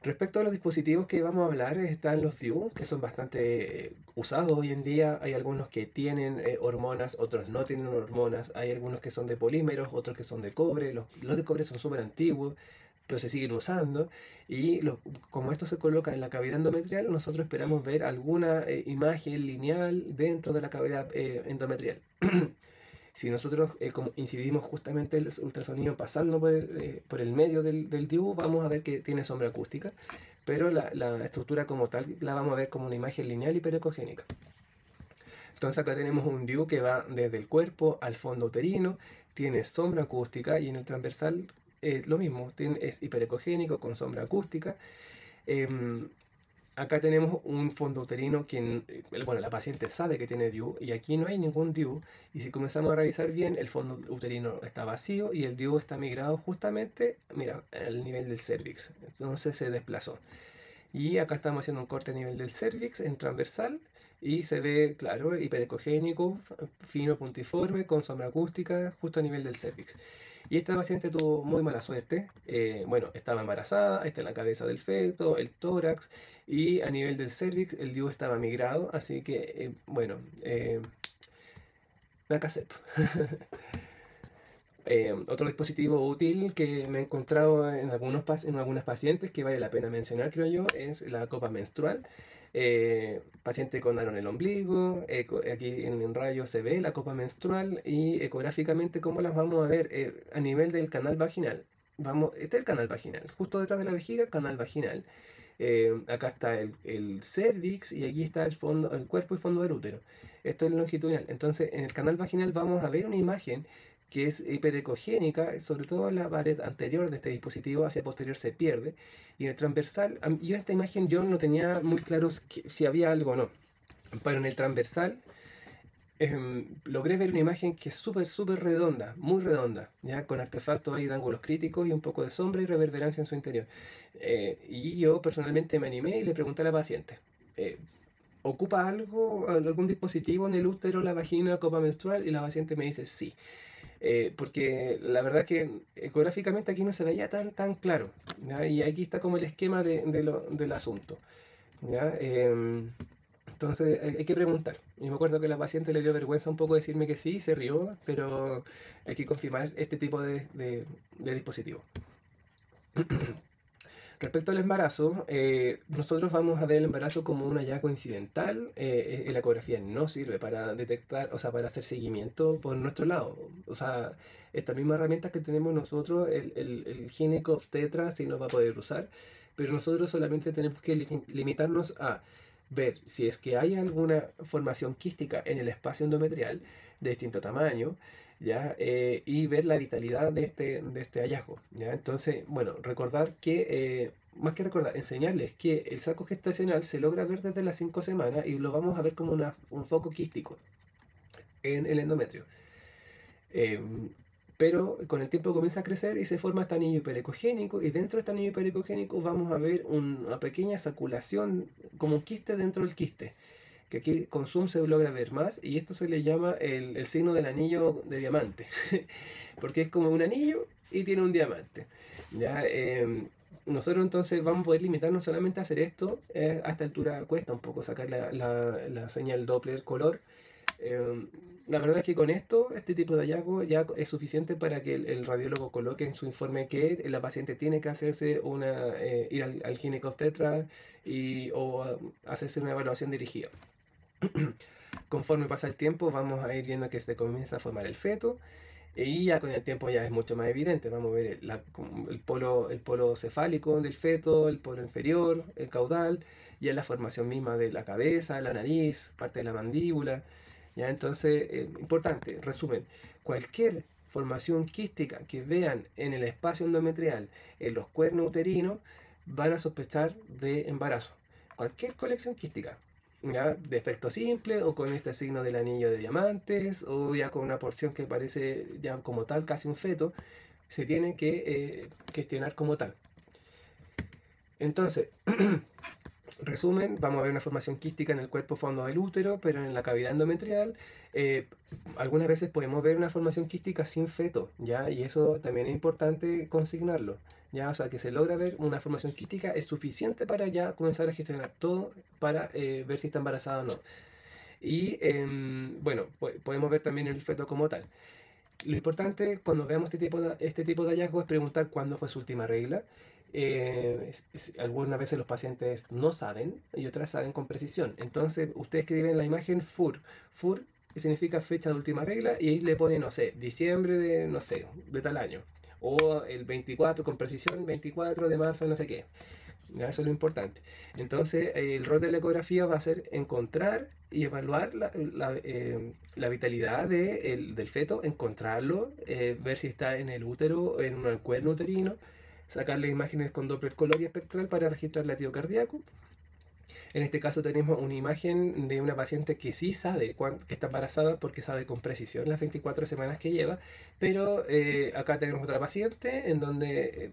Respecto a los dispositivos que vamos a hablar, están los DIU, que son bastante usados hoy en día. Hay algunos que tienen hormonas, otros no tienen hormonas. Hay algunos que son de polímeros, otros que son de cobre. Los de cobre son súper antiguos, pero se siguen usando. Y como esto se coloca en la cavidad endometrial, nosotros esperamos ver alguna imagen lineal dentro de la cavidad endometrial. Si nosotros como incidimos justamente el ultrasonido pasando por el medio del DIU, vamos a ver que tiene sombra acústica, pero la estructura como tal la vamos a ver como una imagen lineal hiperecogénica. Entonces acá tenemos un DIU que va desde el cuerpo al fondo uterino, tiene sombra acústica y en el transversal lo mismo, es hiperecogénico con sombra acústica. Em, Acá tenemos un fondo uterino que, bueno, la paciente sabe que tiene DIU y aquí no hay ningún DIU. Y si comenzamos a revisar bien, el fondo uterino está vacío y el DIU está migrado justamente, mira, al nivel del cervix. Entonces se desplazó. Y acá estamos haciendo un corte a nivel del cervix en transversal y se ve, claro, hiperecogénico, fino, puntiforme, con sombra acústica, justo a nivel del cervix. Y esta paciente tuvo muy mala suerte. Bueno, estaba embarazada, está en la cabeza del feto, el tórax y a nivel del cervix el DIU estaba migrado, así que, bueno, la casep. Otro dispositivo útil que me he encontrado en algunas pacientes que vale la pena mencionar, creo yo, es la copa menstrual. Paciente con aro en el ombligo, aquí en rayo se ve la copa menstrual y ecográficamente cómo las vamos a ver a nivel del canal vaginal. Este es el canal vaginal, justo detrás de la vejiga, canal vaginal. Acá está el cervix y aquí está el fondo, el cuerpo y fondo del útero. Esto es longitudinal. Entonces, en el canal vaginal vamos a ver una imagen que es hiperecogénica, sobre todo en la pared anterior de este dispositivo, hacia posterior se pierde. Y en el transversal, yo esta imagen yo no tenía muy claro si había algo o no. Pero en el transversal logré ver una imagen que es súper redonda, muy redonda, ya con artefactos ahí de ángulos críticos y un poco de sombra y reverberancia en su interior. Y yo personalmente me animé y le pregunté a la paciente, ¿ocupa algún dispositivo en el útero, la vagina, copa menstrual? Y la paciente me dice sí. Porque la verdad que ecográficamente aquí no se veía tan claro, ¿ya? Y aquí está como el esquema del asunto, ¿ya? Entonces hay que preguntar. Y me acuerdo que la paciente le dio vergüenza un poco decirme que sí, se rió, pero hay que confirmar este tipo de dispositivo. Respecto al embarazo, nosotros vamos a ver el embarazo como un hallazgo incidental. La ecografía no sirve para detectar, o sea, para hacer seguimiento por nuestro lado. O sea, esta misma herramienta que tenemos nosotros, el ginecobstetra sí nos va a poder usar, pero nosotros solamente tenemos que limitarnos a ver si es que hay alguna formación quística en el espacio endometrial de distinto tamaño, ¿ya? Y ver la vitalidad de este hallazgo, ¿ya? Entonces, bueno, recordar que, más que recordar, enseñarles que el saco gestacional se logra ver desde las 5 semanas y lo vamos a ver como un foco quístico en el endometrio. Pero con el tiempo comienza a crecer y se forma este anillo hiperecogénico y dentro de este anillo hiperecogénico vamos a ver una pequeña saculación como un quiste dentro del quiste, que aquí con zoom se logra ver más y esto se le llama el signo del anillo de diamante, porque es como un anillo y tiene un diamante. ¿Ya? Nosotros entonces vamos a poder limitarnos solamente a hacer esto. A esta altura cuesta un poco sacar la señal Doppler color. La verdad es que con esto, este tipo de hallazgo ya es suficiente para que el radiólogo coloque en su informe que la paciente tiene que hacerse ir al ginecobstetra o hacerse una evaluación dirigida. Conforme pasa el tiempo, vamos a ir viendo que se comienza a formar el feto y ya con el tiempo ya es mucho más evidente. Vamos a ver el polo cefálico del feto, el polo inferior, el caudal, y la formación misma de la cabeza, la nariz, parte de la mandíbula. ¿ya? Entonces, importante, resumen, cualquier formación quística que vean en el espacio endometrial, en los cuernos uterinos, van a sospechar de embarazo. Cualquier colección quística, ¿ya? De aspecto simple o con este signo del anillo de diamantes o ya con una porción que parece ya como tal casi un feto, se tiene que gestionar como tal. Entonces, resumen, vamos a ver una formación quística en el cuerpo fondo del útero, pero en la cavidad endometrial algunas veces podemos ver una formación quística sin feto, ¿ya? Y eso también es importante consignarlo, ¿ya? O sea, que se logra ver una formación quística es suficiente para ya comenzar a gestionar todo para ver si está embarazada o no. Y bueno, podemos ver también el feto como tal. Lo importante cuando veamos este tipo de hallazgos es preguntar cuándo fue su última regla. Algunas veces los pacientes no saben y otras saben con precisión. Entonces, ustedes escriben la imagen FUR. FUR significa fecha de última regla y ahí le ponen, no sé, diciembre de, no sé, de tal año. O el 24 con precisión, 24 de marzo, no sé qué. ¿Ya? Eso es lo importante. Entonces, el rol de la ecografía va a ser encontrar y evaluar la vitalidad del feto, encontrarlo, ver si está en el útero, en un cuerno uterino, sacarle imágenes con Doppler color y espectral para registrar latido cardíaco. En este caso tenemos una imagen de una paciente que sí sabe que está embarazada porque sabe con precisión las 24 semanas que lleva, pero acá tenemos otra paciente en donde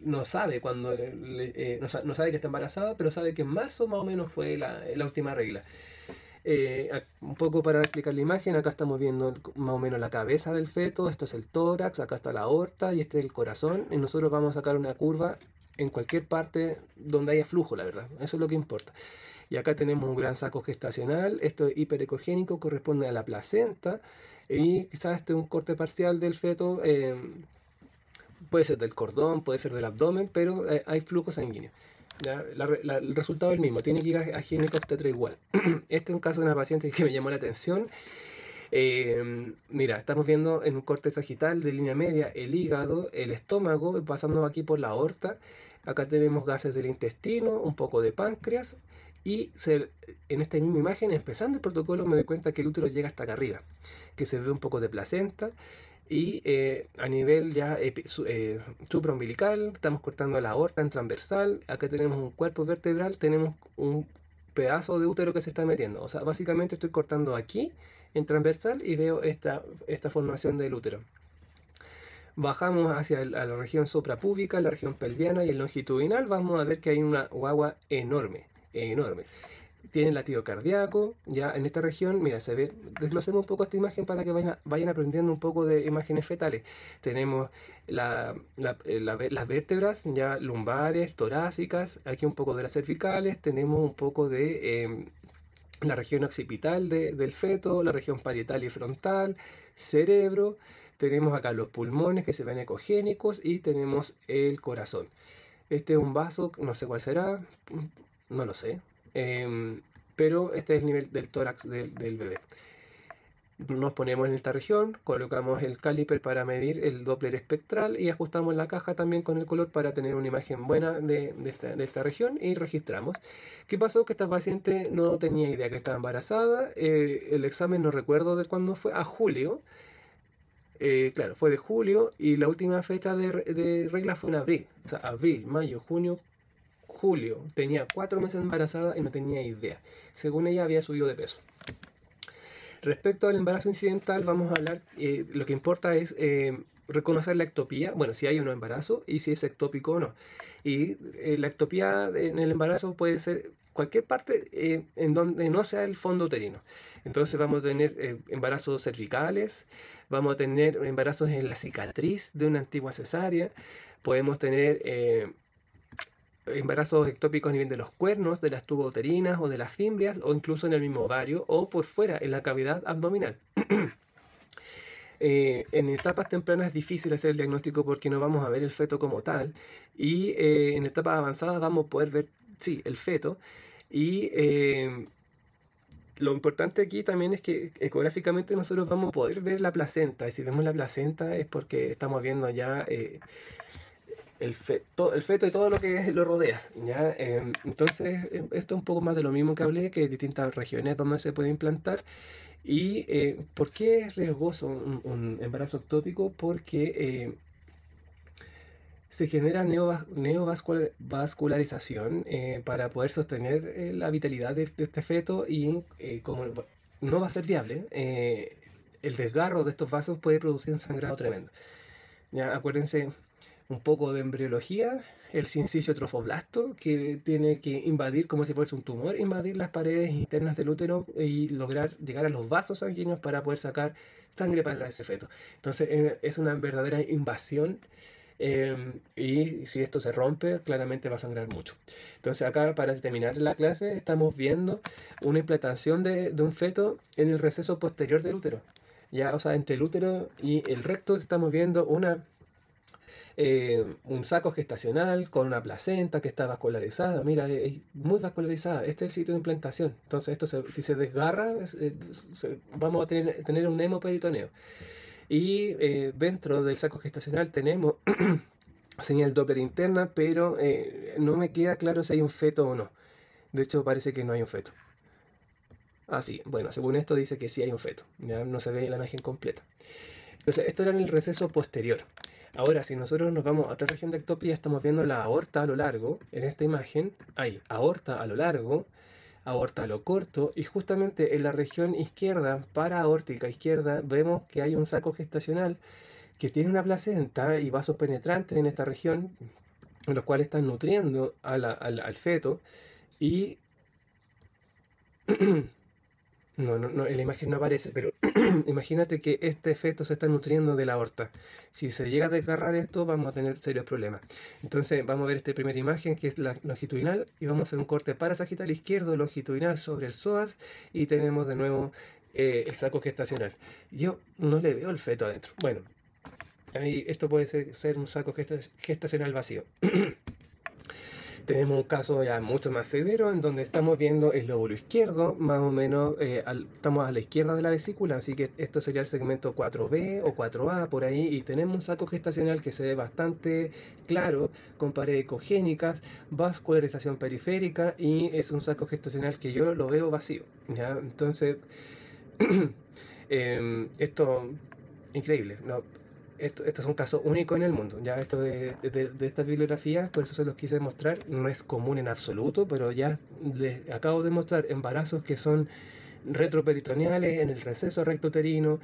no sabe no sabe que está embarazada, pero sabe que en marzo más o menos fue la última regla. Un poco para explicar la imagen, acá estamos viendo más o menos la cabeza del feto, esto es el tórax, acá está la aorta y este es el corazón, y nosotros vamos a sacar una curva en cualquier parte donde haya flujo, la verdad, eso es lo que importa. Y acá tenemos un gran saco gestacional, esto es hiperecogénico, corresponde a la placenta, y quizás este es un corte parcial del feto, puede ser del cordón, puede ser del abdomen, pero hay flujo sanguíneo. ¿Ya? El resultado es el mismo, tiene que ir a ginecobstetra igual. Este es un caso de una paciente que me llamó la atención. Mira, estamos viendo en un corte sagital de línea media el hígado, el estómago, pasando aquí por la aorta. Acá tenemos gases del intestino, un poco de páncreas. Y en esta misma imagen, empezando el protocolo, me doy cuenta que el útero llega hasta acá arriba, que se ve un poco de placenta. Y a nivel ya supraumbilical, estamos cortando la aorta en transversal. Acá tenemos un cuerpo vertebral, tenemos un pedazo de útero que se está metiendo. O sea, básicamente estoy cortando aquí en transversal y veo esta formación del útero. Bajamos hacia la región suprapúbica, la región pelviana y el longitudinal. Vamos a ver que hay una guagua enorme, enorme. Tiene latido cardíaco, ya en esta región, mira, se ve, desglosemos un poco esta imagen para que vayan aprendiendo un poco de imágenes fetales. Tenemos las vértebras, ya lumbares, torácicas, aquí un poco de las cervicales, tenemos un poco de la región occipital del feto, la región parietal y frontal, cerebro, tenemos acá los pulmones que se ven ecogénicos y tenemos el corazón. Este es un vaso, no sé cuál será, no lo sé. Pero este es el nivel del tórax del bebé. Nos ponemos en esta región, colocamos el caliper para medir el Doppler espectral y ajustamos la caja también con el color para tener una imagen buena de esta región y registramos. ¿Qué pasó? Que esta paciente no tenía idea que estaba embarazada. El examen no recuerdo de cuándo fue, a julio. Claro, fue de julio y la última fecha de regla fue en abril. O sea, abril, mayo, junio, julio. Tenía 4 meses embarazada y no tenía idea. Según ella había subido de peso. Respecto al embarazo incidental, vamos a hablar, lo que importa es reconocer la ectopía, bueno, si hay o no embarazo y si es ectópico o no. Y la ectopía en el embarazo puede ser cualquier parte en donde no sea el fondo uterino. Entonces vamos a tener embarazos cervicales, vamos a tener embarazos en la cicatriz de una antigua cesárea, podemos tener embarazos ectópicos a nivel de los cuernos, de las tubouterinas o de las fimbrias, o incluso en el mismo ovario o por fuera, en la cavidad abdominal. En etapas tempranas es difícil hacer el diagnóstico porque no vamos a ver el feto como tal, y en etapas avanzadas vamos a poder ver, sí, el feto, y lo importante aquí también es que ecográficamente nosotros vamos a poder ver la placenta, y si vemos la placenta es porque estamos viendo ya el feto y todo lo que lo rodea, ¿ya? Entonces, esto es un poco más de lo mismo que hablé, que hay distintas regiones donde se puede implantar ¿Y por qué es riesgoso un embarazo ectópico? Porque se genera neovascularización para poder sostener la vitalidad de este feto y como no va a ser viable, el desgarro de estos vasos puede producir un sangrado tremendo. Ya, acuérdense un poco de embriología, el sincicio trofoblasto que tiene que invadir como si fuese un tumor, invadir las paredes internas del útero y lograr llegar a los vasos sanguíneos para poder sacar sangre para ese feto. Entonces es una verdadera invasión y si esto se rompe, claramente va a sangrar mucho. Entonces acá para terminar la clase estamos viendo una implantación de un feto en el receso posterior del útero. Ya, o sea, entre el útero y el recto estamos viendo un saco gestacional con una placenta que está vascularizada. Mira, es muy vascularizada. Este es el sitio de implantación. Entonces, esto si se desgarra, vamos a tener un hemoperitoneo. Y dentro del saco gestacional tenemos señal Doppler interna, pero no me queda claro si hay un feto o no. De hecho, parece que no hay un feto. Ah, sí, bueno, según esto dice que sí hay un feto. Ya no se ve la imagen completa. Entonces, esto era en el receso posterior. Ahora, si nosotros nos vamos a otra región de ectopía, estamos viendo la aorta a lo largo. En esta imagen hay aorta a lo largo, aorta a lo corto, y justamente en la región izquierda, para-aórtica izquierda, vemos que hay un saco gestacional que tiene una placenta y vasos penetrantes en esta región, los cuales están nutriendo al feto. Y no, en la imagen no aparece, pero imagínate que este feto se está nutriendo de la aorta. Si se llega a desgarrar esto, vamos a tener serios problemas. Entonces, vamos a ver esta primera imagen que es la longitudinal y vamos a hacer un corte parasagital izquierdo longitudinal sobre el psoas y tenemos de nuevo el saco gestacional. Yo no le veo el feto adentro. Bueno, ahí esto puede ser un saco gestacional vacío. Tenemos un caso ya mucho más severo en donde estamos viendo el lóbulo izquierdo, más o menos estamos a la izquierda de la vesícula, así que esto sería el segmento 4B o 4A por ahí, y tenemos un saco gestacional que se ve bastante claro, con paredes ecogénicas, vascularización periférica, y es un saco gestacional que yo lo veo vacío, ¿ya? Entonces, esto, increíble, ¿no? Esto es un caso único en el mundo. Ya esto de estas bibliografías, por eso se los quise mostrar, no es común en absoluto, pero ya les acabo de mostrar embarazos que son retroperitoneales en el receso rectouterino,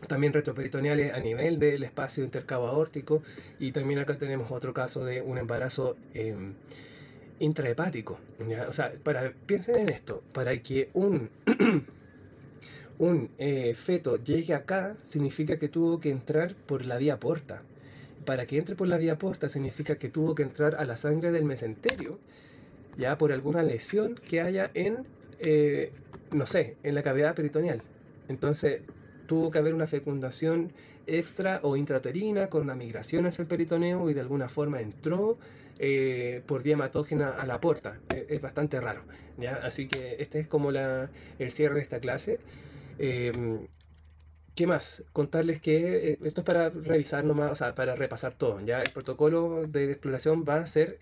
también retroperitoneales a nivel del espacio intercavo aórtico, y también acá tenemos otro caso de un embarazo intrahepático. ¿Ya? O sea, piensen en esto, para que un feto llegue acá, significa que tuvo que entrar por la vía porta. Para que entre por la vía porta, significa que tuvo que entrar a la sangre del mesenterio, ya por alguna lesión que haya no sé, en la cavidad peritoneal. Entonces, tuvo que haber una fecundación extra o intrauterina con una migración hacia el peritoneo y de alguna forma entró por vía hematógena a la porta. Es bastante raro, ¿ya? Así que este es como el cierre de esta clase. ¿Qué más? Contarles que esto es para revisar nomás, o sea, para repasar todo. Ya el protocolo de exploración va a ser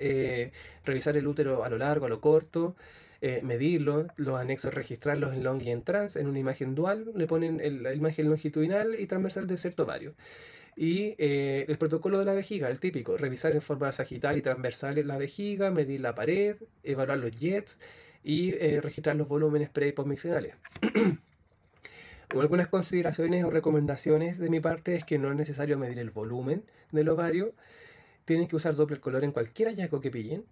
revisar el útero a lo largo, a lo corto, medirlo, los anexos registrarlos en long y en trans, en una imagen dual, le ponen la imagen longitudinal y transversal del septo ovario. Y el protocolo de la vejiga, el típico, revisar en forma sagital y transversal la vejiga, medir la pared, evaluar los jets y registrar los volúmenes pre y postmiccionales. Algunas consideraciones o recomendaciones de mi parte es que no es necesario medir el volumen del ovario. Tienen que usar Doppler color en cualquier hallazgo que pillen.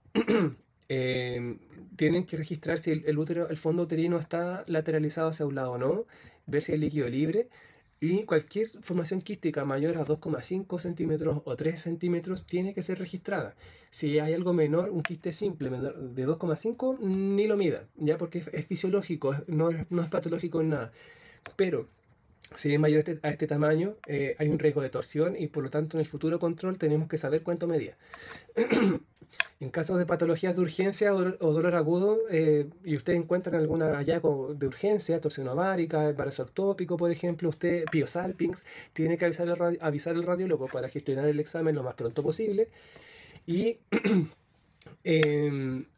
Tienen que registrar si el útero, el fondo uterino está lateralizado hacia un lado o no, ver si hay líquido libre. Y cualquier formación quística mayor a 2,5 centímetros o 3 centímetros tiene que ser registrada. Si hay algo menor, un quiste simple menor de 2,5, ni lo mida, ya porque es fisiológico, no es patológico en nada. Pero si es mayor a este tamaño, hay un riesgo de torsión y por lo tanto en el futuro control tenemos que saber cuánto medía. En casos de patologías de urgencia o dolor agudo, y ustedes encuentran algún hallazgo de urgencia, torsión ovárica, embarazo ectópico, por ejemplo, usted, Piosalpinx, tiene que avisar al radiólogo para gestionar el examen lo más pronto posible. Y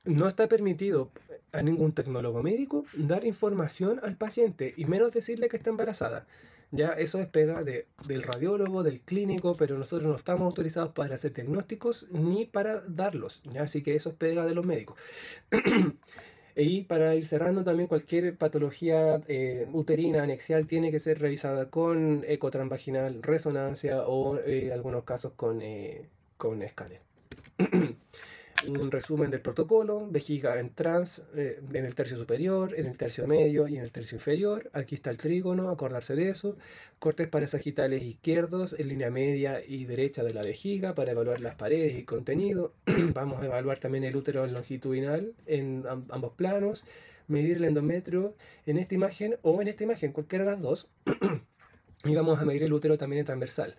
no está permitido a ningún tecnólogo médico dar información al paciente y menos decirle que está embarazada. Ya eso es pega del radiólogo, del clínico, pero nosotros no estamos autorizados para hacer diagnósticos ni para darlos, ¿ya? Así que eso es pega de los médicos. Y para ir cerrando, también cualquier patología uterina anexial tiene que ser revisada con eco transvaginal, resonancia o algunos casos con escáner. Un resumen del protocolo: vejiga en trans, en el tercio superior, en el tercio medio y en el tercio inferior. Aquí está el trígono, acordarse de eso. Cortes parasagittales izquierdos en línea media y derecha de la vejiga para evaluar las paredes y contenido. Vamos a evaluar también el útero longitudinal en ambos planos. Medir el endometrio en esta imagen o en esta imagen, cualquiera de las dos. Y vamos a medir el útero también en transversal.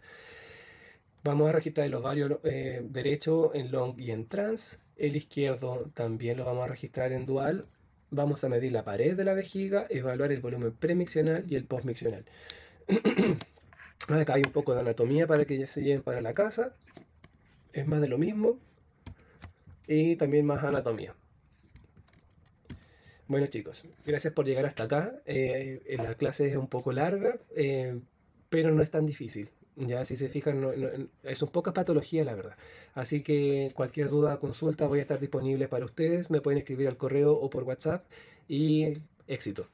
Vamos a registrar el ovario derecho en long y en trans. El izquierdo también lo vamos a registrar en dual. Vamos a medir la pared de la vejiga, evaluar el volumen premiccional y el postmiccional. Acá hay un poco de anatomía para que ya se lleven para la casa. Es más de lo mismo. Y también más anatomía. Bueno, chicos, gracias por llegar hasta acá. La clase es un poco larga, pero no es tan difícil. Ya, si se fijan, son pocas patologías, la verdad. Así que cualquier duda, consulta, voy a estar disponible para ustedes. Me pueden escribir al correo o por WhatsApp. Y éxito.